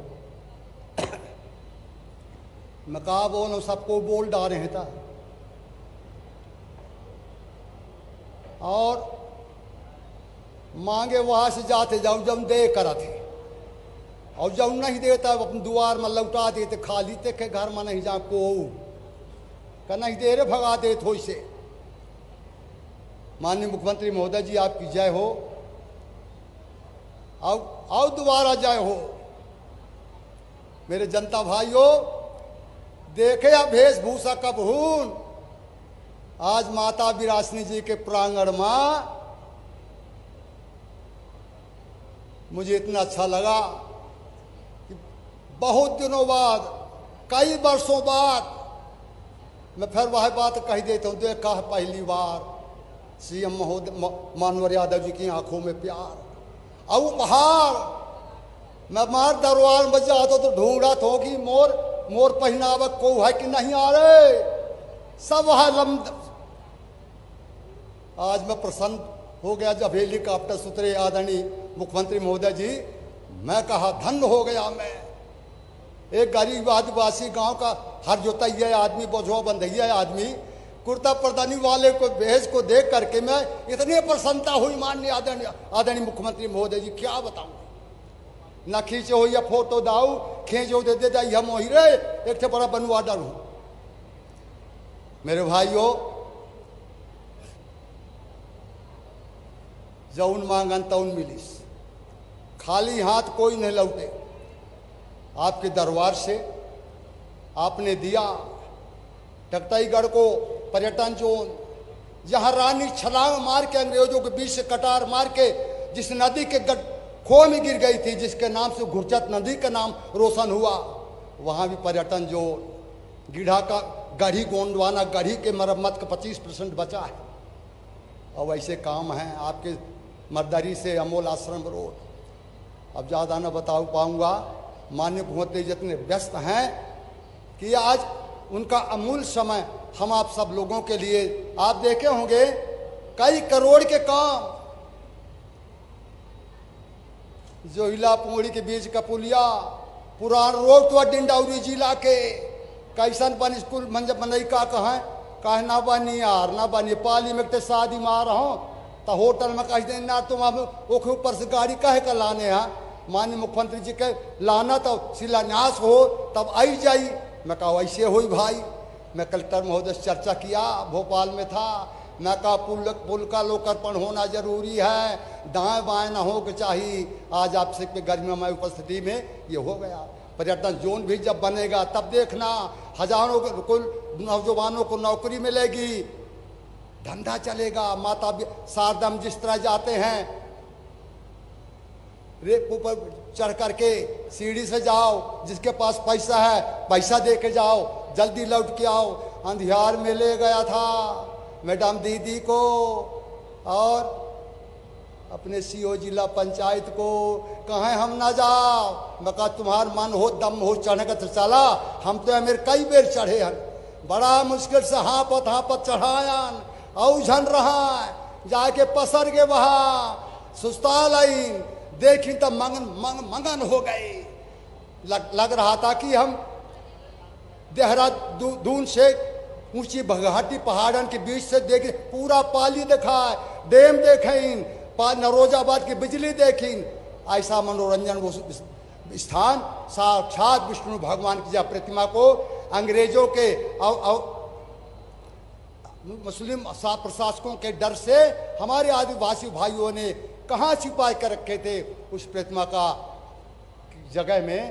मैं कहा बोलो सबको बोल डाले हैं था। और मांगे वहाँ से जाते जाऊँ जब दे करा थे और जब नहीं देता अपने द्वार में लौटा देते, खाली ते के घर में नहीं जा को का नहीं दे रे भगा दे थोड़ी से। माननीय मुख्यमंत्री महोदय जी, आपकी जय हो और दोबारा जय हो। मेरे जनता भाइयों, देखे अब वेशभूषा कब हूं आज माता विरासनी जी के प्रांगण में, मुझे इतना अच्छा लगा कि बहुत दिनों बाद, कई वर्षों बाद मैं फिर वह बात कह देता हूँ। देखा है पहली बार सीएम महोदय मानवर यादव जी की आंखों में प्यार और उपहार। मैं मार दरबार में जाता तो ढूंढत हो कि मोर पहनावक को है कि नहीं आ रहे, सब है लम्ब। आज मैं प्रसन्न हो गया जब हेलीकॉप्टर सुतरे आदरणीय मुख्यमंत्री महोदय जी। मैं कहा धन्य हो गया मैं, एक गरीब आदिवासी गांव का हर जोतैया आदमी, बोझो बंधैया आदमी, कुर्ता परदानी वाले को भेज को देख करके मैं इतनी प्रसन्नता हुई। माननीय आदरणीय मुख्यमंत्री महोदय जी, क्या बताऊं, ना खींचे हो या फोटो दाऊ खींचो दे दे जाइए हम वही रे एक से बड़ा बनवा डालू। मेरे भाइयों, जौन मांगन तौन मिलिस, खाली हाथ कोई नहीं लौटे। आपके दरबार से आपने दिया टकटाईगढ़ को पर्यटन जोन, जहां रानी छलांग मार के अंग्रेजों के बीच से कटार मार के जिस नदी के खो में गिर गई थी, जिसके नाम से घुरचत नदी का नाम रोशन हुआ, वहां भी पर्यटन जोन। गीढ़ा का गढ़ी गोंडवाना गढ़ी के मरम्मत का 25% बचा है। अब ऐसे काम हैं आपके मर्दरी से अमोल आश्रम रोड। अब ज़्यादा न बता पाऊंगा, माननीय मुख्यमंत्री जितने व्यस्त हैं कि आज उनका अमूल्य समय हम आप सब लोगों के लिए, आप देखे होंगे कई करोड़ के काम, जोहिला पुंगड़ी के बीच का पुलिया, पुरान रोड तो डिंडौरी जिला के कैसन बन स्कूल मंजब बनई का कहे ना बनी यार ना बनी। पाली में ते शादी में आ रहा हूँ तो होटल में कह दें ना तुम अब ओखे ऊपर से गाड़ी कहे का लाने हैं। माननीय मुख्यमंत्री जी के लाना तो शिलान्यास हो तब आई जाई। मैं कहा ऐसे हुई भाई। मैं कलेक्टर महोदय से चर्चा किया, भोपाल में था। मैं कहा पुल का लोकार्पण होना जरूरी है, दाएं बाएं ना हो के चाहिए। आज आपसे गर्मियों उपस्थिति में ये हो गया। पर्यटन जोन भी जब बनेगा तब देखना हजारों को नौजवानों को नौकरी मिलेगी, धंधा चलेगा। माता शारदम जिस तरह जाते हैं रेप ऊपर चढ़ करके सीढ़ी से जाओ, जिसके पास पैसा है पैसा दे के जाओ, जल्दी लौट के आओ। अंधियार में ले गया था मैडम दीदी को और अपने सीओ जिला पंचायत को, कहें हम ना जाओ। मैं कहा तुम्हार मन हो दम हो चढ़ने का तो चला, हम तो मेरे कई बेर चढ़े हैं, बड़ा मुश्किल से हापत चढ़ायन औझन रहा जाके पसर के वहाँ सुस्ता लाइन देखी तब मंगन हो गई। लग रहा था कि हम देहरादून से ऊंची भगहाटी पहाड़न के बीच से देखे, पूरा पाली देखा, डैम देखें, नरोजाबाद की बिजली देखी। ऐसा मनोरंजन वो स्थान साक्षात विष्णु भगवान की जब प्रतिमा को अंग्रेजों के मुस्लिम प्रशासकों के डर से हमारे आदिवासी भाइयों ने कहाँ छिपा कर रखे थे। उस प्रतिमा का जगह में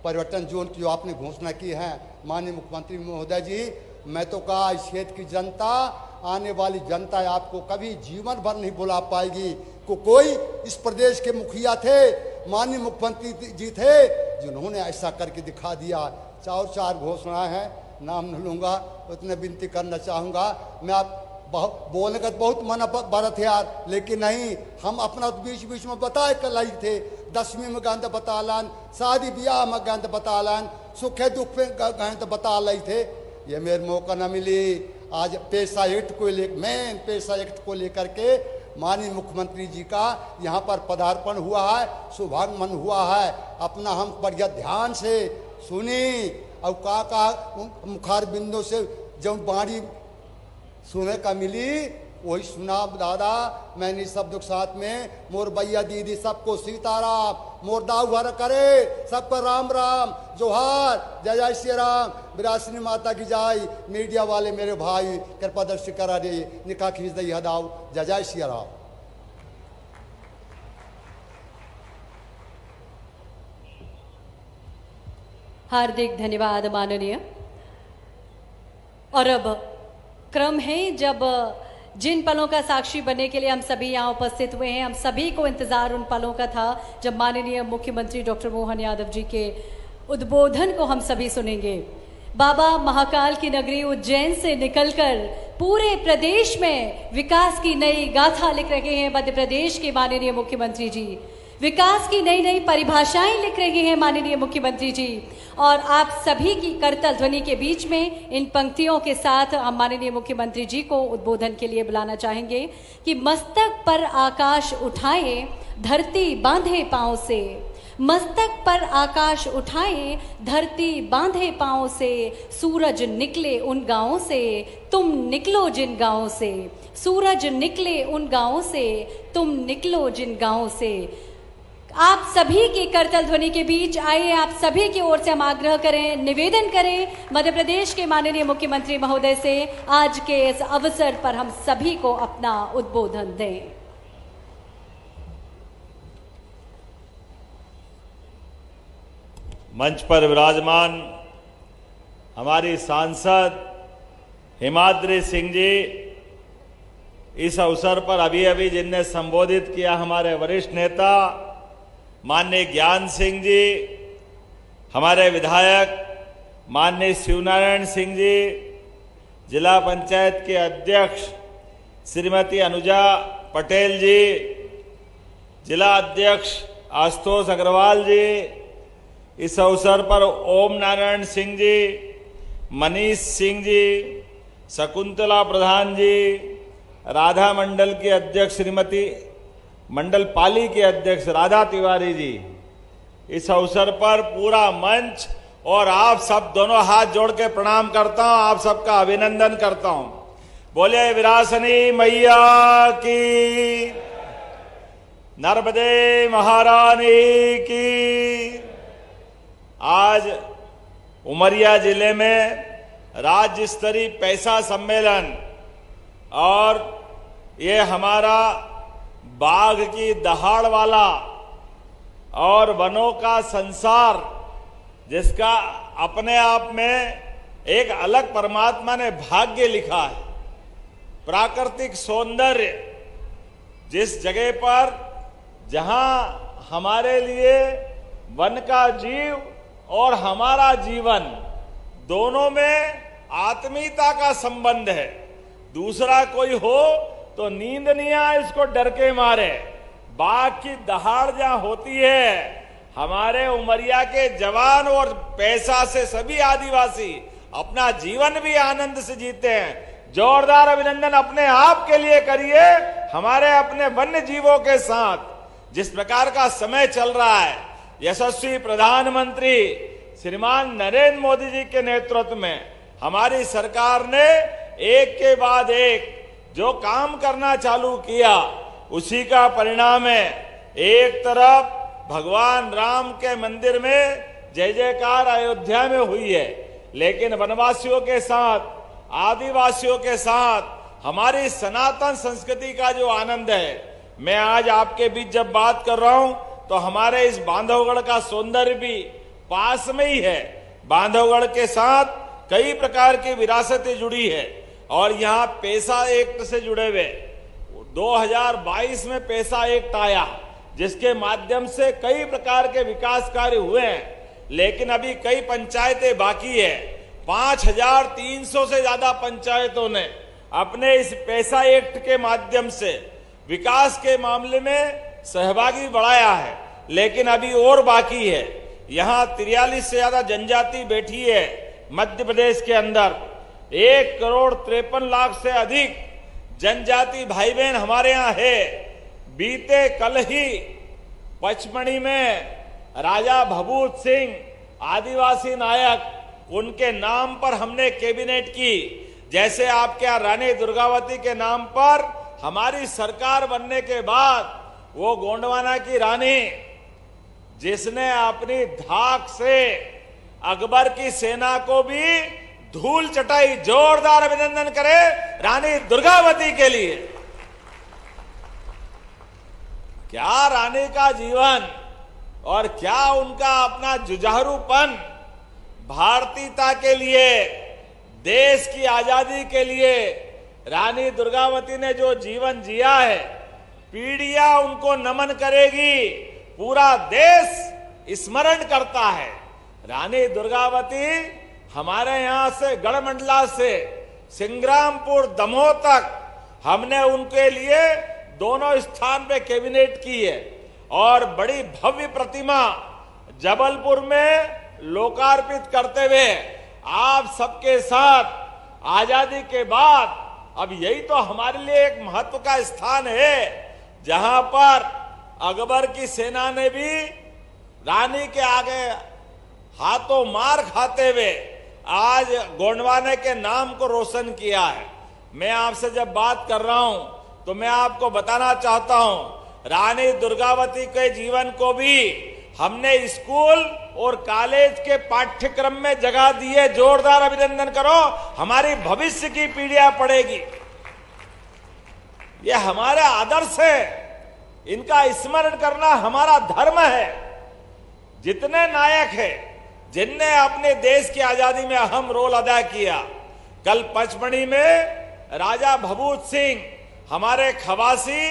पर्यटन जोन की जो आपने घोषणा की है माननीय मुख्यमंत्री महोदय जी, मैं तो कहा इस क्षेत्र की जनता, आने वाली जनता आपको कभी जीवन भर नहीं भुला पाएगी। कोई इस प्रदेश के मुखिया थे, माननीय मुख्यमंत्री जी थे, जिन्होंने ऐसा करके दिखा दिया। चार घोषणाएं हैं, नाम नहीं लूंगा, उतने विनती करना चाहूँगा। मैं आप बोलने का बहुत मन बरत यार, लेकिन नहीं, हम अपना बीच में बताए कल थे। 10वीं में गंध बतालन, शादी ब्याह में गंध बतालन, सुखे दुख में गंध बता ली थे। ये मेरे मौका न मिली। आज पेशा एक्ट को मेन पेशा एक्ट को लेकर के माननीय मुख्यमंत्री जी का यहाँ पर पदार्पण हुआ है, शुभागमन हुआ है। अपना हम बढ़िया ध्यान से सुनी और का मुखार बिंदु से जब बाणी सुने का मिली वही सुना दादा। मैंने शब्द के साथ में मोर भैया दीदी सबको सीताराम, मोर दाऊ भर करे सबको राम राम, जोहार, जय जय श्री राम, विरासनी माता की जय। मीडिया वाले मेरे भाई कृपा दर्शी करा दे, निकाह खींच दई हदाऊ, जय जय श्री राम। हार्दिक धन्यवाद माननीय। और अब क्रम है जब जिन पलों का साक्षी बनने के लिए हम सभी यहाँ उपस्थित हुए हैं, हम सभी को इंतजार उन पलों का था जब माननीय मुख्यमंत्री डॉक्टर मोहन यादव जी के उद्बोधन को हम सभी सुनेंगे। बाबा महाकाल की नगरी उज्जैन से निकलकर पूरे प्रदेश में विकास की नई गाथा लिख रहे हैं मध्य प्रदेश के माननीय मुख्यमंत्री जी। विकास की नई नई परिभाषाएं लिख रहे हैं माननीय मुख्यमंत्री जी। और आप सभी की करतल ध्वनि के बीच में इन पंक्तियों के साथ हम माननीय मुख्यमंत्री जी को उद्बोधन के लिए बुलाना चाहेंगे कि मस्तक पर आकाश उठाए धरती बांधे पांव से, मस्तक पर आकाश उठाए धरती बांधे पांव से, सूरज निकले उन गांवों से तुम निकलो जिन गांवों से, सूरज निकले उन गांवों से तुम निकलो जिन गांवों से। आप सभी की करतल ध्वनि के बीच आइए, आप सभी की ओर से हम आग्रह करें, निवेदन करें मध्य प्रदेश के माननीय मुख्यमंत्री महोदय से आज के इस अवसर पर हम सभी को अपना उद्बोधन दें। मंच पर विराजमान हमारी सांसद हिमाद्री सिंह जी, इस अवसर पर अभी अभी जिनने संबोधित किया हमारे वरिष्ठ नेता माननीय ज्ञान सिंह जी, हमारे विधायक माननीय शिवनारायण सिंह जी, जिला पंचायत के अध्यक्ष श्रीमती अनुजा पटेल जी, जिला अध्यक्ष आशुतोष अग्रवाल जी, इस अवसर पर ओम नारायण सिंह जी, मनीष सिंह जी, शकुंतला प्रधान जी, राधा मंडल के अध्यक्ष श्रीमती मंडल पाली के अध्यक्ष राधा तिवारी जी, इस अवसर पर पूरा मंच और आप सब दोनों हाथ जोड़ के प्रणाम करता हूं, आप सबका अभिनंदन करता हूं। बोले विरासनी मैया की, नर्मदे महारानी की। आज उमरिया जिले में राज्य स्तरीय पैसा सम्मेलन और ये हमारा बाघ की दहाड़ वाला और वनों का संसार, जिसका अपने आप में एक अलग परमात्मा ने भाग्य लिखा है। प्राकृतिक सौंदर्य, जिस जगह पर जहां हमारे लिए वन का जीव और हमारा जीवन दोनों में आत्मीयता का संबंध है। दूसरा कोई हो तो नींद नहीं आए, इसको डर के मारे। बाघ की दहाड़ जहां होती है, हमारे उमरिया के जवान और पैसा से सभी आदिवासी अपना जीवन भी आनंद से जीते हैं। जोरदार अभिनंदन अपने आप के लिए करिए, हमारे अपने वन्य जीवों के साथ। जिस प्रकार का समय चल रहा है, यशस्वी प्रधानमंत्री श्रीमान नरेंद्र मोदी जी के नेतृत्व में हमारी सरकार ने एक के बाद एक जो काम करना चालू किया, उसी का परिणाम है। एक तरफ भगवान राम के मंदिर में जय जयकार अयोध्या में हुई है, लेकिन वनवासियों के साथ, आदिवासियों के साथ हमारी सनातन संस्कृति का जो आनंद है, मैं आज आपके बीच जब बात कर रहा हूं तो हमारे इस बांधवगढ़ का सौंदर्य भी पास में ही है। बांधवगढ़ के साथ कई प्रकार की विरासतें जुड़ी है और यहाँ पैसा एक्ट से जुड़े हुए 2022 में पैसा एक्ट आया, जिसके माध्यम से कई प्रकार के विकास कार्य हुए हैं, लेकिन अभी कई पंचायतें बाकी है। 5300 से ज्यादा पंचायतों ने अपने इस पैसा एक्ट के माध्यम से विकास के मामले में सहभागी बढ़ाया है, लेकिन अभी और बाकी है। यहाँ 43 से ज्यादा जनजाति बैठी है मध्य प्रदेश के अंदर। 1,53,00,000 से अधिक जनजाति भाई बहन हमारे यहाँ है। बीते कल ही पचमढ़ी में राजा भभूत सिंह आदिवासी नायक, उनके नाम पर हमने कैबिनेट की। जैसे आपके यहाँ रानी दुर्गावती के नाम पर हमारी सरकार बनने के बाद वो गोंडवाना की रानी, जिसने अपनी धाक से अकबर की सेना को भी धूल चटाई। जोरदार अभिनंदन करें रानी दुर्गावती के लिए। क्या रानी का जीवन और क्या उनका अपना जुझारूपन, भारतीयता के लिए, देश की आजादी के लिए रानी दुर्गावती ने जो जीवन जिया है, पीढ़ियां उनको नमन करेगी। पूरा देश स्मरण करता है। रानी दुर्गावती हमारे यहां से गढ़मंडला से सिंग्रामपुर दमोह तक हमने उनके लिए दोनों स्थान पे कैबिनेट की है और बड़ी भव्य प्रतिमा जबलपुर में लोकार्पित करते हुए आप सबके साथ आजादी के बाद अब यही तो हमारे लिए एक महत्व का स्थान है, जहां पर अकबर की सेना ने भी रानी के आगे हाथों मार खाते हुए आज गोंडवाने के नाम को रोशन किया है। मैं आपसे जब बात कर रहा हूं तो मैं आपको बताना चाहता हूं, रानी दुर्गावती के जीवन को भी हमने स्कूल और कॉलेज के पाठ्यक्रम में जगह दी है। जोरदार अभिनंदन करो, हमारी भविष्य की पीढ़ियां पढ़ेगी। ये हमारे आदर्श है, इनका स्मरण करना हमारा धर्म है। जितने नायक है जिनने अपने देश की आजादी में अहम रोल अदा किया। कल पचमढ़ी में राजा भभूत सिंह हमारे खवासी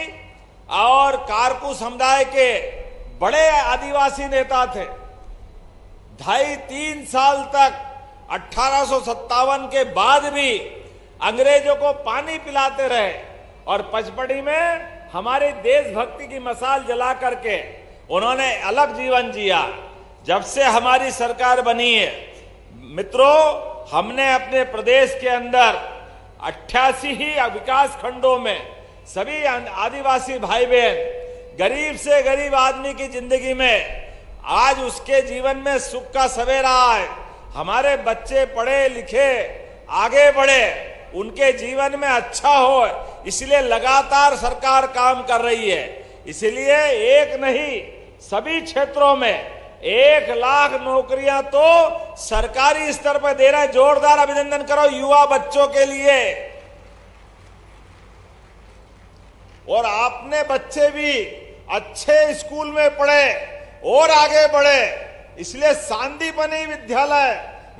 और कारकू समुदाय के बड़े आदिवासी नेता थे। 2.5-3 साल तक 1857 के बाद भी अंग्रेजों को पानी पिलाते रहे और पचमढ़ी में हमारी देशभक्ति की मसाल जला करके उन्होंने अलग जीवन जिया। जब से हमारी सरकार बनी है मित्रों, हमने अपने प्रदेश के अंदर 88 ही विकास खंडों में सभी आदिवासी भाई बहन, गरीब से गरीब आदमी की जिंदगी में आज उसके जीवन में सुख का सवेरा आए। हमारे बच्चे पढ़े लिखे आगे बढ़े, उनके जीवन में अच्छा हो, इसलिए लगातार सरकार काम कर रही है। इसलिए एक नहीं सभी क्षेत्रों में 1 लाख नौकरियां तो सरकारी स्तर पर दे रहे हैं। जोरदार अभिनंदन करो युवा बच्चों के लिए। और आपने बच्चे भी अच्छे स्कूल में पढ़े और आगे बढ़े, इसलिए सांदीपनी विद्यालय,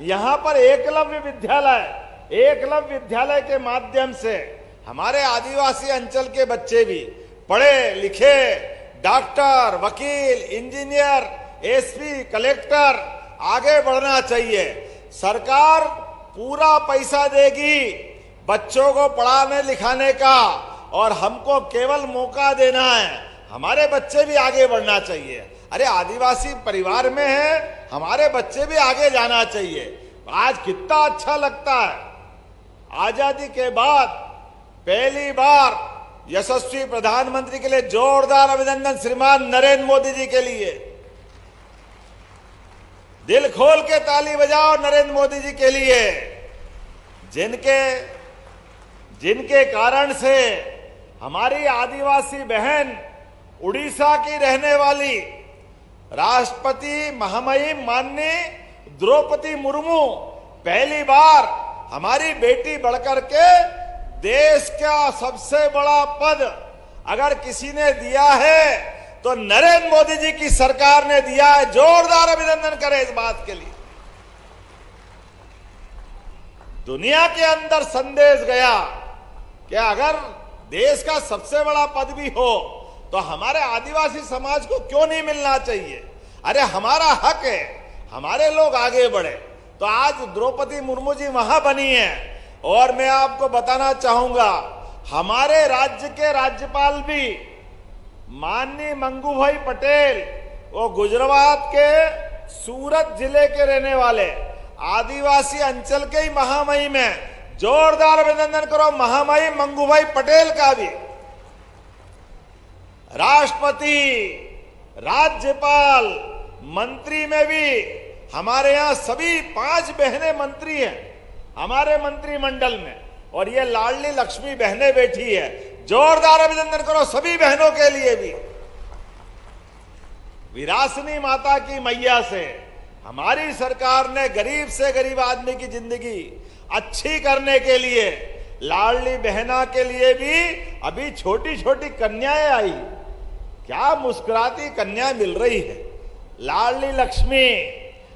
यहां पर एकलव्य विद्यालय के माध्यम से हमारे आदिवासी अंचल के बच्चे भी पढ़े लिखे डॉक्टर, वकील, इंजीनियर, एसपी, कलेक्टर आगे बढ़ना चाहिए। सरकार पूरा पैसा देगी बच्चों को पढ़ाने लिखाने का और हमको केवल मौका देना है। हमारे बच्चे भी आगे बढ़ना चाहिए। अरे आदिवासी परिवार में है, हमारे बच्चे भी आगे जाना चाहिए। आज कितना अच्छा लगता है, आजादी के बाद पहली बार यशस्वी प्रधानमंत्री के लिए जोरदार अभिनंदन श्रीमान नरेंद्र मोदी जी के लिए। दिल खोल के ताली बजाओ नरेंद्र मोदी जी के लिए, जिनके कारण से हमारी आदिवासी बहन उड़ीसा की रहने वाली राष्ट्रपति महामहिम माननीय द्रौपदी मुर्मू पहली बार हमारी बेटी बढ़कर के देश का सबसे बड़ा पद अगर किसी ने दिया है तो नरेंद्र मोदी जी की सरकार ने दिया है। जोरदार अभिनंदन करें इस बात के लिए। दुनिया के अंदर संदेश गया कि अगर देश का सबसे बड़ा पद भी हो तो हमारे आदिवासी समाज को क्यों नहीं मिलना चाहिए। अरे हमारा हक है, हमारे लोग आगे बढ़े। तो आज द्रौपदी मुर्मू जी वहां बनी है। और मैं आपको बताना चाहूंगा, हमारे राज्य के राज्यपाल भी माननीय मंगूभाई पटेल, वो गुजरात के सूरत जिले के रहने वाले आदिवासी अंचल के ही महामहिम है। जोरदार अभिनंदन करो महामहिम मंगूभाई पटेल का भी। राष्ट्रपति, राज्यपाल, मंत्री में भी हमारे यहां सभी 5 बहनें मंत्री हैं हमारे मंत्रिमंडल में, और ये लाडली लक्ष्मी बहनें बैठी है। जोरदार अभिनंदन करो सभी बहनों के लिए भी। विरासनी माता की मैया से हमारी सरकार ने गरीब से गरीब आदमी की जिंदगी अच्छी करने के लिए लाडली बहना के लिए भी अभी छोटी छोटी कन्याएं आई। क्या मुस्कुराती कन्या मिल रही है। लाडली लक्ष्मी,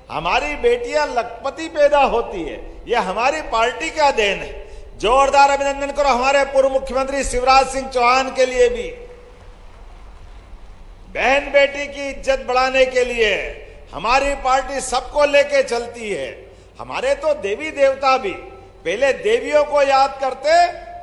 हमारी बेटियां लखपति पैदा होती है, ये हमारी पार्टी का देन है। जोरदार अभिनंदन करो हमारे पूर्व मुख्यमंत्री शिवराज सिंह चौहान के लिए भी। बहन बेटी की इज्जत बढ़ाने के लिए हमारी पार्टी सबको लेके चलती है। हमारे तो देवी देवता भी पहले देवियों को याद करते,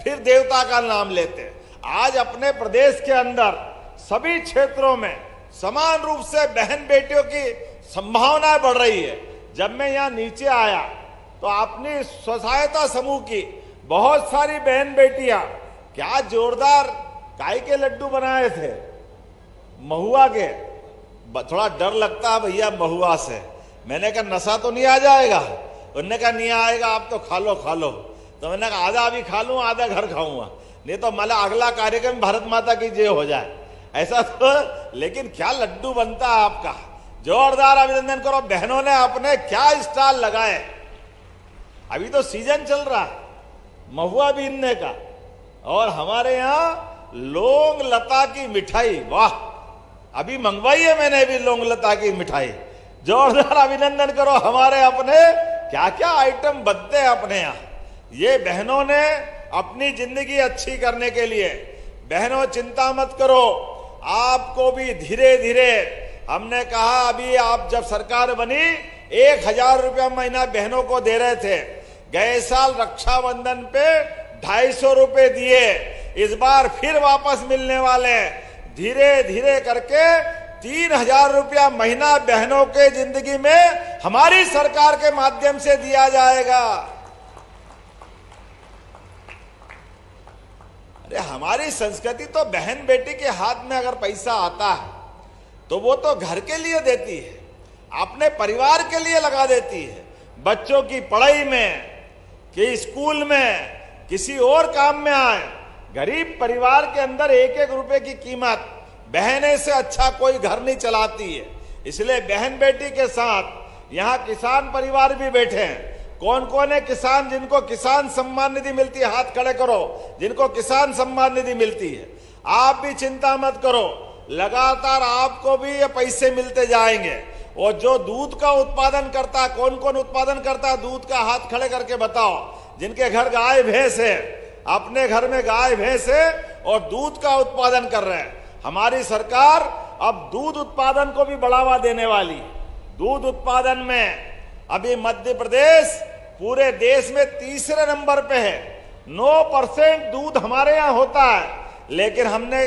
फिर देवता का नाम लेते। आज अपने प्रदेश के अंदर सभी क्षेत्रों में समान रूप से बहन बेटियों की संभावनाएं बढ़ रही है। जब मैं यहां नीचे आया तो अपनी स्वसहायता समूह की बहुत सारी बहन बेटियां क्या जोरदार गाय के लड्डू बनाए थे, महुआ के। थोड़ा डर लगता है भैया महुआ से। मैंने कहा नशा तो नहीं आ जाएगा। उन्होंने कहा नहीं आएगा, आप तो खा लो। तो मैंने कहा आधा अभी खा लूं, आधा घर खाऊंगा, नहीं तो मतलब अगला कार्यक्रम भारत माता की जय हो जाए ऐसा तो। लेकिन क्या लड्डू बनता है आपका। जोरदार अभिनंदन करो। बहनों ने अपने क्या स्टॉल लगाए। अभी तो सीजन चल रहा है महुआ बीनने का। और हमारे यहाँ लौंग लता की मिठाई, वाह, अभी मंगवाई है मैंने भी लौंग लता की मिठाई। जोरदार अभिनंदन करो। हमारे अपने क्या क्या आइटम बनते हैं अपने यहाँ। ये बहनों ने अपनी जिंदगी अच्छी करने के लिए, बहनों चिंता मत करो, आपको भी धीरे धीरे हमने कहा, अभी आप जब सरकार बनी 1000 रुपया महीना बहनों को दे रहे थे, गए साल रक्षाबंधन पे 250 रुपए दिए, इस बार फिर वापस मिलने वाले। धीरे धीरे करके 3000 रुपया महीना बहनों के जिंदगी में हमारी सरकार के माध्यम से दिया जाएगा। अरे हमारी संस्कृति तो बहन बेटी के हाथ में अगर पैसा आता है तो वो तो घर के लिए देती है, अपने परिवार के लिए लगा देती है, बच्चों की पढ़ाई में, कि स्कूल में, किसी और काम में आए। गरीब परिवार के अंदर 1-1 रुपए की कीमत बहने से अच्छा कोई घर नहीं चलाती है। इसलिए बहन बेटी के साथ यहाँ किसान परिवार भी बैठे हैं। कौन कौन है किसान जिनको किसान सम्मान निधि मिलती है? हाथ खड़े करो जिनको किसान सम्मान निधि मिलती है। आप भी चिंता मत करो, लगातार आपको भी ये पैसे मिलते जाएंगे। और जो दूध का उत्पादन करता, कौन कौन उत्पादन करता दूध का? हाथ खड़े करके बताओ। जिनके घर गाय भैंस है, अपने घर में गाय भैंस है और दूध का उत्पादन कर रहे हैं, हमारी सरकार अब दूध उत्पादन को भी बढ़ावा देने वाली। दूध उत्पादन में अभी मध्य प्रदेश पूरे देश में 3रे नंबर पे है। 9% दूध हमारे यहाँ होता है, लेकिन हमने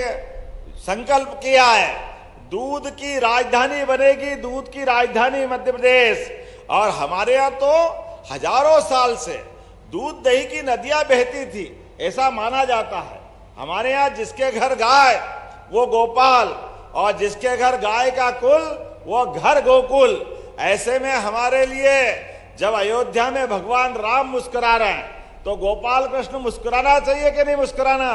संकल्प किया है दूध की राजधानी बनेगी, दूध की राजधानी मध्य प्रदेश। और हमारे यहाँ तो हजारों साल से दूध दही की नदियां बहती थी, ऐसा माना जाता है। हमारे यहाँ जिसके घर गाय वो गोपाल, और जिसके घर गाय का कुल वो घर गोकुल। ऐसे में हमारे लिए जब अयोध्या में भगवान राम मुस्कुरा रहे हैं तो गोपाल कृष्ण मुस्कुराना चाहिए कि नहीं मुस्कुराना?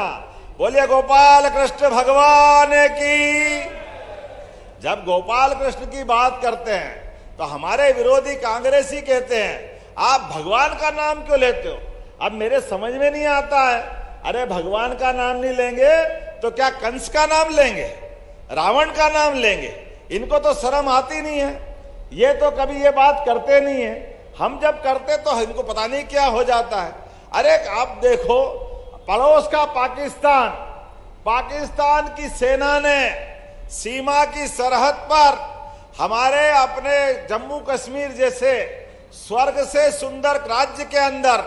बोलिए गोपाल कृष्ण भगवान की। जब गोपाल कृष्ण की बात करते हैं तो हमारे विरोधी कांग्रेसी कहते हैं आप भगवान का नाम क्यों लेते हो? अब मेरे समझ में नहीं आता है। अरे भगवान का नाम नहीं लेंगे तो क्या कंस का नाम लेंगे, रावण का नाम लेंगे? इनको तो शर्म आती नहीं है, ये तो कभी ये बात करते नहीं है। हम जब करते तो इनको पता नहीं क्या हो जाता है। अरे आप देखो पड़ोस का पाकिस्तान, पाकिस्तान की सेना ने सीमा की सरहद पर हमारे अपने जम्मू कश्मीर जैसे स्वर्ग से सुंदर राज्य के अंदर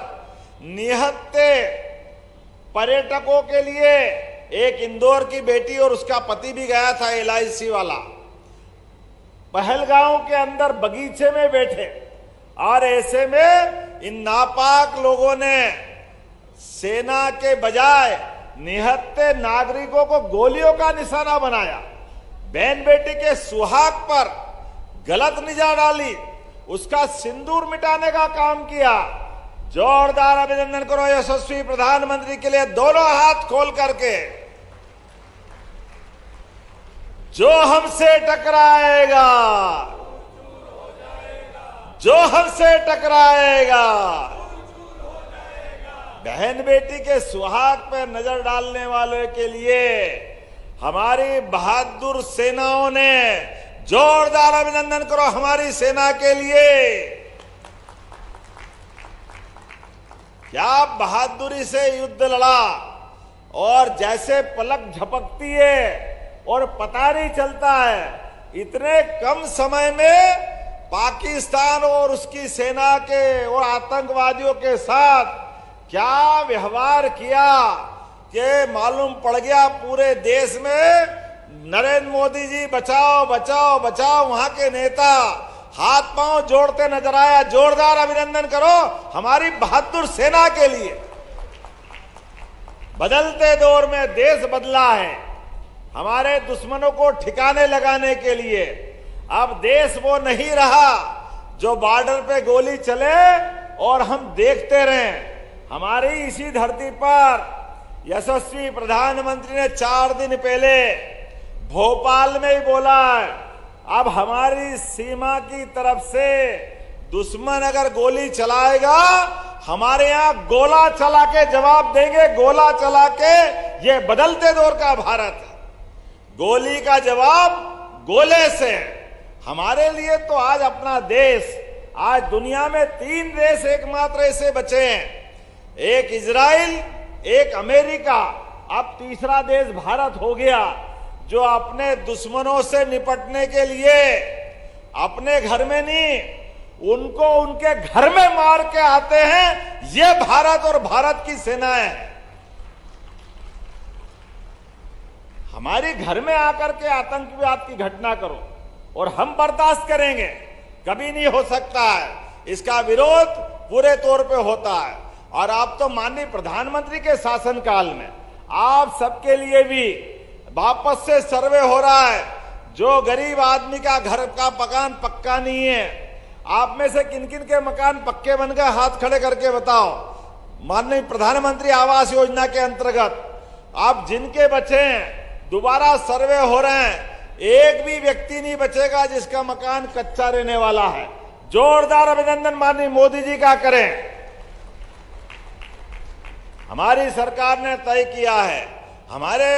निहत्थे पर्यटकों के लिए एक इंदौर की बेटी और उसका पति भी गया था LIC वाला, पहलगांव के अंदर बगीचे में बैठे। और ऐसे में इन नापाक लोगों ने सेना के बजाय निहत्थे नागरिकों को गोलियों का निशाना बनाया, बहन बेटी के सुहाग पर गलत निगाह डाली, उसका सिंदूर मिटाने का काम किया। जोरदार अभिनंदन करो यशस्वी प्रधानमंत्री के लिए, दोनों हाथ खोल करके। जो हमसे टकराएगा, जो हमसे टकराएगा, बहन बेटी के सुहाग पर नजर डालने वालों के लिए हमारी बहादुर सेनाओं ने जोरदार अभिनंदन करो हमारी सेना के लिए। क्या बहादुरी से युद्ध लड़ा, और जैसे पलक झपकती है और पता नहीं चलता है, इतने कम समय में पाकिस्तान और उसकी सेना के और आतंकवादियों के साथ क्या व्यवहार किया कि मालूम पड़ गया पूरे देश में। नरेंद्र मोदी जी बचाओ बचाओ बचाओ, वहां के नेता हाथ पांव जोड़ते नजर आया। जोरदार अभिनंदन करो हमारी बहादुर सेना के लिए। बदलते दौर में देश बदला है, हमारे दुश्मनों को ठिकाने लगाने के लिए। अब देश वो नहीं रहा जो बॉर्डर पे गोली चले और हम देखते रहें। हमारी इसी धरती पर यशस्वी प्रधानमंत्री ने 4 दिन पहले भोपाल में ही बोला है, अब हमारी सीमा की तरफ से दुश्मन अगर गोली चलाएगा, हमारे यहां गोला चला के जवाब देंगे। गोला चला के, ये बदलते दौर का भारत है। गोली का जवाब गोले से, हमारे लिए तो आज अपना देश, आज दुनिया में 3 देश एकमात्र ऐसे बचे हैं, एक इजराइल, एक अमेरिका, अब तीसरा देश भारत हो गया, जो अपने दुश्मनों से निपटने के लिए अपने घर में नहीं, उनको उनके घर में मार के आते हैं। ये भारत और भारत की सेनाएं हैं। हमारी घर में आकर के आतंकवाद की घटना करो और हम बर्दाश्त करेंगे, कभी नहीं हो सकता है। इसका विरोध पूरे तौर पे होता है। और आप तो माननीय प्रधानमंत्री के शासनकाल में आप सबके लिए भी वापस से सर्वे हो रहा है। जो गरीब आदमी का घर का मकान पक्का नहीं है, आप में से किन किन के मकान पक्के बन गए, हाथ खड़े करके बताओ। माननीय प्रधानमंत्री आवास योजना के अंतर्गत आप जिनके बचे हैं, दोबारा सर्वे हो रहे हैं, एक भी व्यक्ति नहीं बचेगा जिसका मकान कच्चा रहने वाला है। जोरदार अभिनंदन माननीय मोदी जी का करें। हमारी सरकार ने तय किया है, हमारे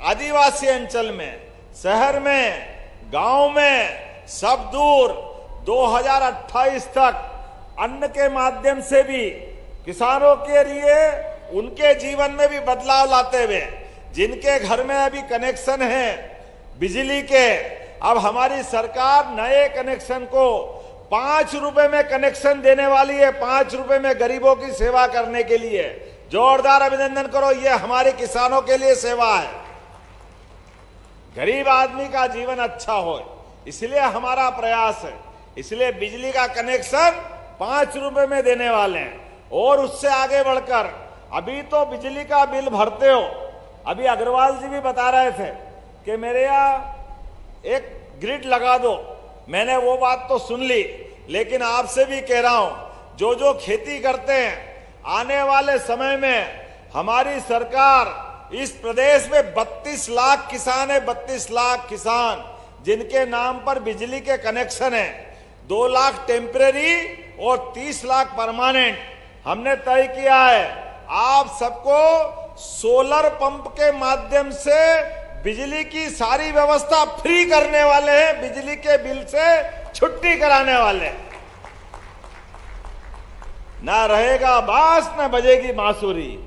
आदिवासी अंचल में, शहर में, गांव में, सब दूर 2028 तक अन्न के माध्यम से भी किसानों के लिए उनके जीवन में भी बदलाव लाते हुए, जिनके घर में अभी कनेक्शन है बिजली के, अब हमारी सरकार नए कनेक्शन को 5 रुपए में कनेक्शन देने वाली है। 5 रुपए में गरीबों की सेवा करने के लिए जोरदार अभिनंदन करो। ये हमारे किसानों के लिए सेवा है, गरीब आदमी का जीवन अच्छा हो, इसलिए हमारा प्रयास है। इसलिए बिजली का कनेक्शन 5 रुपए में देने वाले हैं। और उससे आगे बढ़कर अभी तो बिजली का बिल भरते हो, अभी अग्रवाल जी भी बता रहे थे कि मेरे यहाँ एक ग्रिड लगा दो, मैंने वो बात तो सुन ली, लेकिन आपसे भी कह रहा हूं, जो खेती करते हैं, आने वाले समय में हमारी सरकार इस प्रदेश में 32 लाख किसान है, 32 लाख किसान जिनके नाम पर बिजली के कनेक्शन है, 2 लाख टेम्परेरी और 30 लाख परमानेंट। हमने तय किया है आप सबको सोलर पंप के माध्यम से बिजली की सारी व्यवस्था फ्री करने वाले हैं, बिजली के बिल से छुट्टी कराने वाले हैं। ना रहेगा बांस ना बजेगी बांसुरी।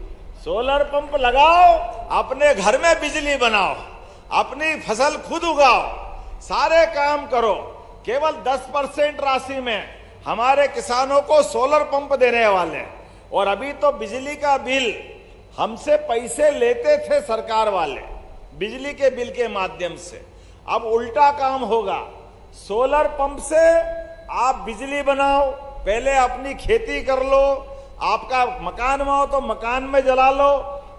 सोलर पंप लगाओ, अपने घर में बिजली बनाओ, अपनी फसल खुद उगाओ, सारे काम करो। केवल 10% राशि में हमारे किसानों को सोलर पंप देने वाले हैं। और अभी तो बिजली का बिल हमसे पैसे लेते थे सरकार वाले, बिजली के बिल के माध्यम से, अब उल्टा काम होगा। सोलर पंप से आप बिजली बनाओ, पहले अपनी खेती कर लो, आपका मकान में हो तो मकान में जला लो,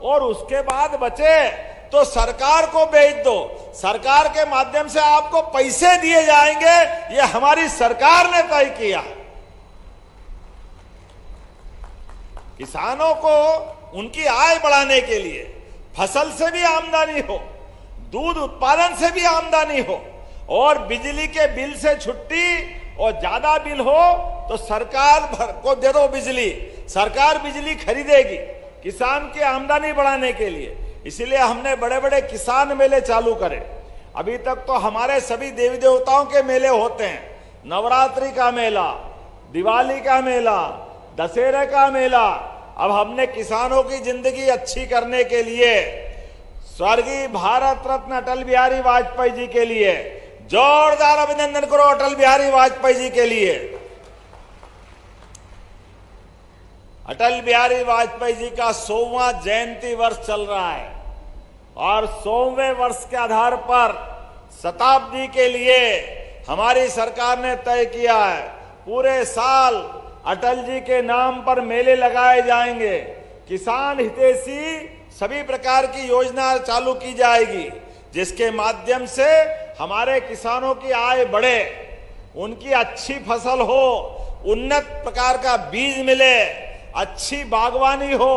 और उसके बाद बचे तो सरकार को बेच दो। सरकार के माध्यम से आपको पैसे दिए जाएंगे, ये हमारी सरकार ने तय किया। किसानों को उनकी आय बढ़ाने के लिए फसल से भी आमदनी हो, दूध उत्पादन से भी आमदनी हो, और बिजली के बिल से छुट्टी, और ज्यादा बिल हो तो सरकार को दे दो बिजली, सरकार बिजली खरीदेगी किसान की आमदनी बढ़ाने के लिए। इसलिए हमने बड़े बड़े किसान मेले चालू करे। अभी तक तो हमारे सभी देवी देवताओं के मेले होते हैं, नवरात्रि का मेला, दिवाली का मेला, दशहरे का मेला। अब हमने किसानों की जिंदगी अच्छी करने के लिए स्वर्गीय भारत रत्न अटल बिहारी वाजपेयी जी के लिए जोरदार अभिनंदन करो। अटल बिहारी वाजपेयी जी के लिए, अटल बिहारी वाजपेयी जी का 100वां जयंती वर्ष चल रहा है, और 100वें वर्ष के आधार पर शताब्दी के लिए हमारी सरकार ने तय किया है पूरे साल अटल जी के नाम पर मेले लगाए जाएंगे। किसान हितैषी सभी प्रकार की योजना चालू की जाएगी, जिसके माध्यम से हमारे किसानों की आय बढ़े, उनकी अच्छी फसल हो, उन्नत प्रकार का बीज मिले, अच्छी बागवानी हो,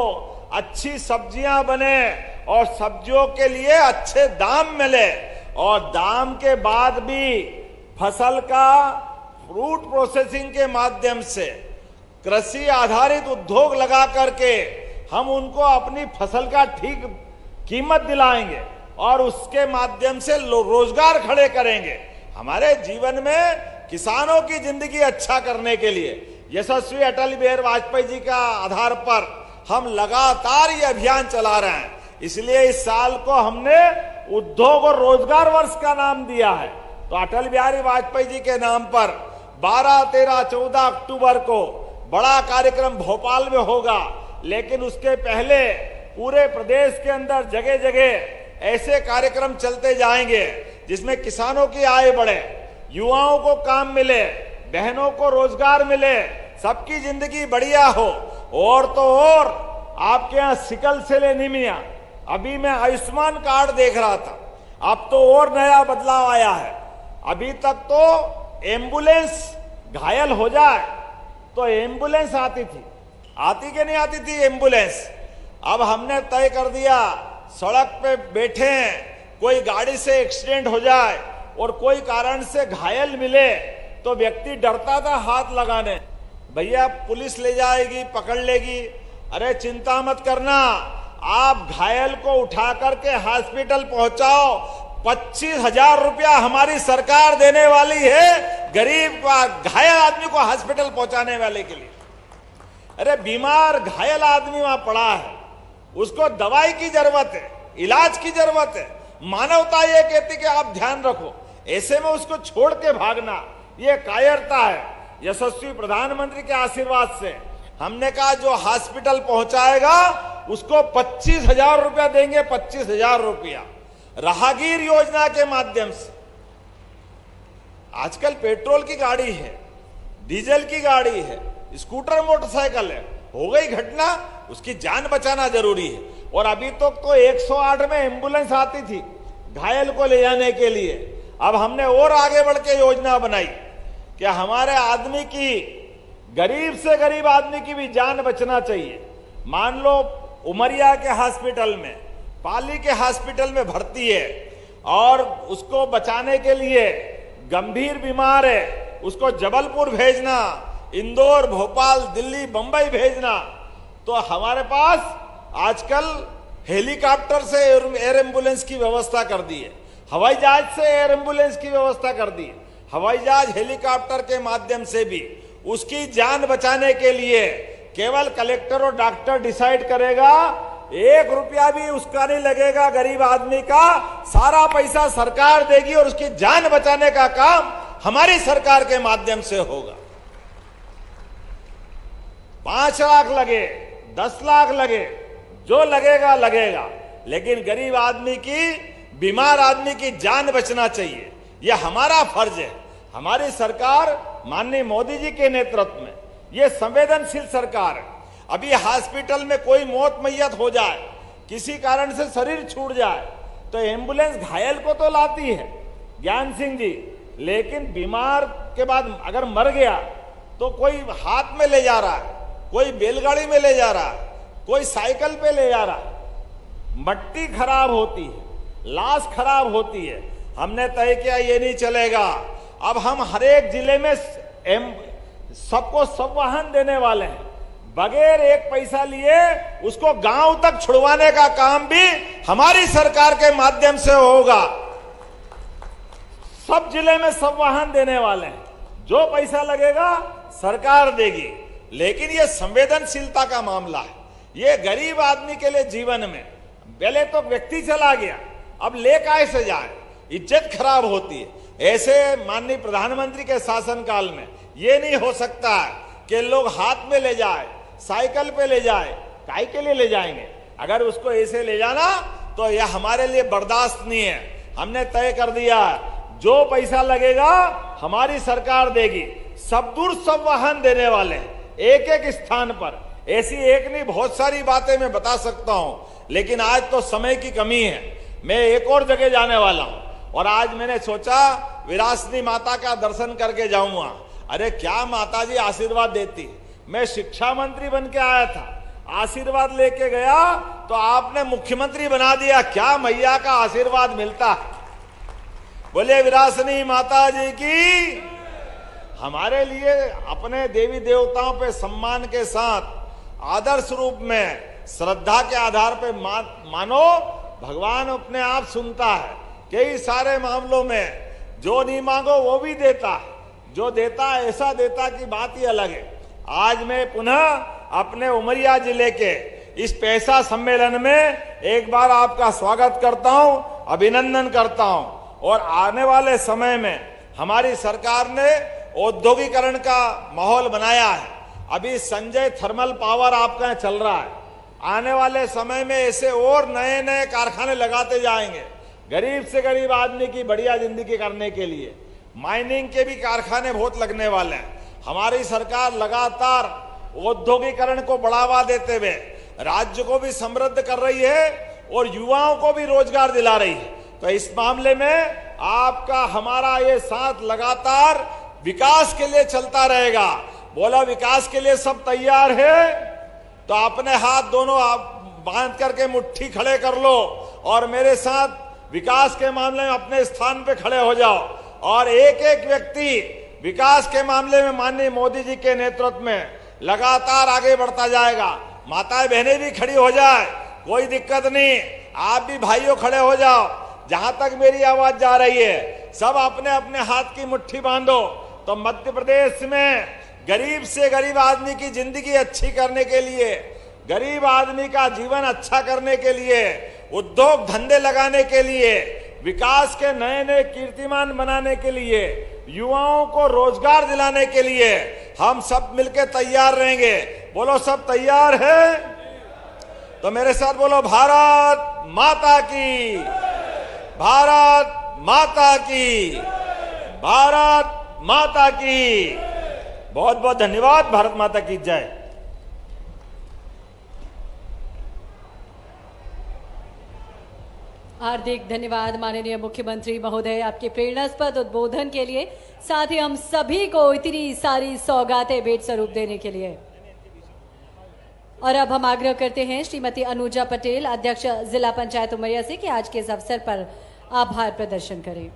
अच्छी सब्जियां बने, और सब्जियों के लिए अच्छे दाम मिले, और दाम के बाद भी फसल का फ्रूट प्रोसेसिंग के माध्यम से कृषि आधारित उद्योग लगा करके हम उनको अपनी फसल का ठीक कीमत दिलाएंगे, और उसके माध्यम से रोजगार खड़े करेंगे। हमारे जीवन में किसानों की जिंदगी अच्छा करने के लिए यशस्वी अटल बिहारी वाजपेयी जी का आधार पर हम लगातार ये अभियान चला रहे हैं। इसलिए इस साल को हमने उद्योग और रोजगार वर्ष का नाम दिया है। तो अटल बिहारी वाजपेयी जी के नाम पर 12, 13, 14 अक्टूबर को बड़ा कार्यक्रम भोपाल में होगा, लेकिन उसके पहले पूरे प्रदेश के अंदर जगह जगह ऐसे कार्यक्रम चलते जाएंगे जिसमें किसानों की आय बढ़े, युवाओं को काम मिले, बहनों को रोजगार मिले, सबकी जिंदगी बढ़िया हो। और तो और आपके यहाँ सिकल सेल एनीमिया, अभी मैं आयुष्मान कार्ड देख रहा था, अब तो और नया बदलाव आया है। अभी तक तो एम्बुलेंस घायल हो जाए तो एम्बुलेंस आती थी, आती कि नहीं आती थी एम्बुलेंस। अब हमने तय कर दिया, सड़क पे बैठे हैं, कोई गाड़ी से एक्सीडेंट हो जाए और कोई कारण से घायल मिले तो व्यक्ति डरता था हाथ लगाने, भैया पुलिस ले जाएगी, पकड़ लेगी। अरे चिंता मत करना, आप घायल को उठा करके हॉस्पिटल पहुंचाओ, 25,000 रुपया हमारी सरकार देने वाली है गरीब घायल आदमी को हॉस्पिटल पहुंचाने वाले के लिए। अरे बीमार घायल आदमी वहां पड़ा है, उसको दवाई की जरूरत है, इलाज की जरूरत है। मानवता ये कहती कि आप ध्यान रखो, ऐसे में उसको छोड़ के भागना ये कायरता है। यशस्वी प्रधानमंत्री के आशीर्वाद से हमने कहा जो हॉस्पिटल पहुंचाएगा उसको 25,000 रुपया देंगे, 25,000 रुपया राहगीर योजना के माध्यम से। आजकल पेट्रोल की गाड़ी है, डीजल की गाड़ी है, स्कूटर मोटरसाइकिल है, हो गई घटना, उसकी जान बचाना जरूरी है। और अभी तक तो 108 में एम्बुलेंस आती थी घायल को ले जाने के लिए। अब हमने और आगे बढ़ के योजना बनाई कि हमारे आदमी की, गरीब से गरीब आदमी की भी जान बचना चाहिए। मान लो उमरिया के हॉस्पिटल में, पाली के हॉस्पिटल में भर्ती है और उसको बचाने के लिए गंभीर बीमार है, उसको जबलपुर भेजना, इंदौर, भोपाल, दिल्ली, बंबई भेजना, तो हमारे पास आजकल हेलीकॉप्टर से एयर एम्बुलेंस की व्यवस्था कर दी है, हवाई जहाज से एयर एम्बुलेंस की व्यवस्था कर दी है। हवाई जहाज हेलीकॉप्टर के माध्यम से भी उसकी जान बचाने के लिए केवल कलेक्टर और डॉक्टर डिसाइड करेगा, 1 रुपया भी उसका नहीं लगेगा गरीब आदमी का, सारा पैसा सरकार देगी और उसकी जान बचाने का काम हमारी सरकार के माध्यम से होगा। 5 लाख लगे, 10 लाख लगे, जो लगेगा लगेगा, लेकिन गरीब आदमी की, बीमार आदमी की जान बचना चाहिए। यह हमारा फर्ज है। हमारी सरकार माननीय मोदी जी के नेतृत्व में यह संवेदनशील सरकार है। अभी हॉस्पिटल में कोई मौत मैयत हो जाए, किसी कारण से शरीर छूट जाए तो एम्बुलेंस घायल को तो लाती है ज्ञान सिंह जी, लेकिन बीमार के बाद अगर मर गया तो कोई हाथ में ले जा रहा है, कोई बैलगाड़ी में ले जा रहा है, कोई साइकिल पे ले जा रहा है। मट्टी खराब होती है, लाश खराब होती है। हमने तय किया ये नहीं चलेगा। अब हम हर एक जिले में सबको सब वाहन देने वाले हैं, बगैर एक पैसा लिए उसको गांव तक छुड़वाने का काम भी हमारी सरकार के माध्यम से होगा। सब जिले में सब वाहन देने वाले हैं, जो पैसा लगेगा सरकार देगी। लेकिन यह संवेदनशीलता का मामला है। ये गरीब आदमी के लिए जीवन में पहले तो व्यक्ति चला गया, अब ले कैसे जाए, इज्जत खराब होती है। ऐसे माननीय प्रधानमंत्री के शासनकाल में ये नहीं हो सकता है कि लोग हाथ में ले जाए, साइकिल पे ले जाए, काय के लिए ले जाएंगे। अगर उसको ऐसे ले जाना तो यह हमारे लिए बर्दाश्त नहीं है। हमने तय कर दिया जो पैसा लगेगा हमारी सरकार देगी। सब दूर सब वाहन देने वाले एक एक स्थान पर, ऐसी एक नहीं बहुत सारी बातें मैं बता सकता हूं, लेकिन आज तो समय की कमी है। मैं एक और जगह जाने वाला हूं और आज मैंने सोचा विरासनी माता का दर्शन करके जाऊंगा। अरे क्या माता जी आशीर्वाद देती। मैं शिक्षा मंत्री बन के आया था, आशीर्वाद लेके गया तो आपने मुख्यमंत्री बना दिया। क्या मैया का आशीर्वाद मिलता है। बोले विरासनी माता जी की। हमारे लिए अपने देवी देवताओं पे सम्मान के साथ आदर्श रूप में श्रद्धा के आधार पे मानो, भगवान अपने आप सुनता है। कई सारे मामलों में जो नहीं मांगो वो भी देता, जो देता ऐसा देता कि बात ही अलग है। आज मैं पुनः अपने उमरिया जिले के इस पैसा सम्मेलन में एक बार आपका स्वागत करता हूं, अभिनंदन करता हूं। और आने वाले समय में हमारी सरकार ने औद्योगिकरण का माहौल बनाया है। अभी संजय थर्मल पावर आपका यहाँ चल रहा है, आने वाले समय में ऐसे और नए नए कारखाने लगाते जाएंगे गरीब से गरीब आदमी की बढ़िया जिंदगी करने के लिए। माइनिंग के भी कारखाने बहुत लगने वाले हैं। हमारी सरकार लगातार औद्योगिकरण को बढ़ावा देते हुए राज्य को भी समृद्ध कर रही है और युवाओं को भी रोजगार दिला रही है। तो इस मामले में आपका हमारा ये साथ लगातार विकास के लिए चलता रहेगा। बोला विकास के लिए सब तैयार है तो अपने हाथ दोनों आप बांध करके मुट्ठी खड़े कर लो और मेरे साथ विकास के मामले में अपने स्थान पे खड़े हो जाओ। और एक एक व्यक्ति विकास के मामले में माननीय मोदी जी के नेतृत्व में लगातार आगे बढ़ता जाएगा। माताएं बहनें भी खड़ी हो जाए, कोई दिक्कत नहीं, आप भी भाइयों खड़े हो जाओ। जहां तक मेरी आवाज जा रही है सब अपने अपने हाथ की मुट्ठी बांधो। तो मध्य प्रदेश में गरीब से गरीब आदमी की जिंदगी अच्छी करने के लिए, गरीब आदमी का जीवन अच्छा करने के लिए, उद्योग धंधे लगाने के लिए, विकास के नए नए कीर्तिमान बनाने के लिए, युवाओं को रोजगार दिलाने के लिए हम सब मिलकर तैयार रहेंगे। बोलो सब तैयार है? तो मेरे साथ बोलो भारत माता की, भारत माता की, भारत माता की। बहुत बहुत धन्यवाद। भारत माता की जय। हार्दिक धन्यवाद माननीय मुख्यमंत्री महोदय आपके प्रेरणास्पद उद्बोधन के लिए, साथ ही हम सभी को इतनी सारी सौगातें भेंट स्वरूप देने के लिए। और अब हम आग्रह करते हैं श्रीमती अनुजा पटेल, अध्यक्ष जिला पंचायत उमरिया से, कि आज के इस अवसर पर आभार प्रदर्शन करें।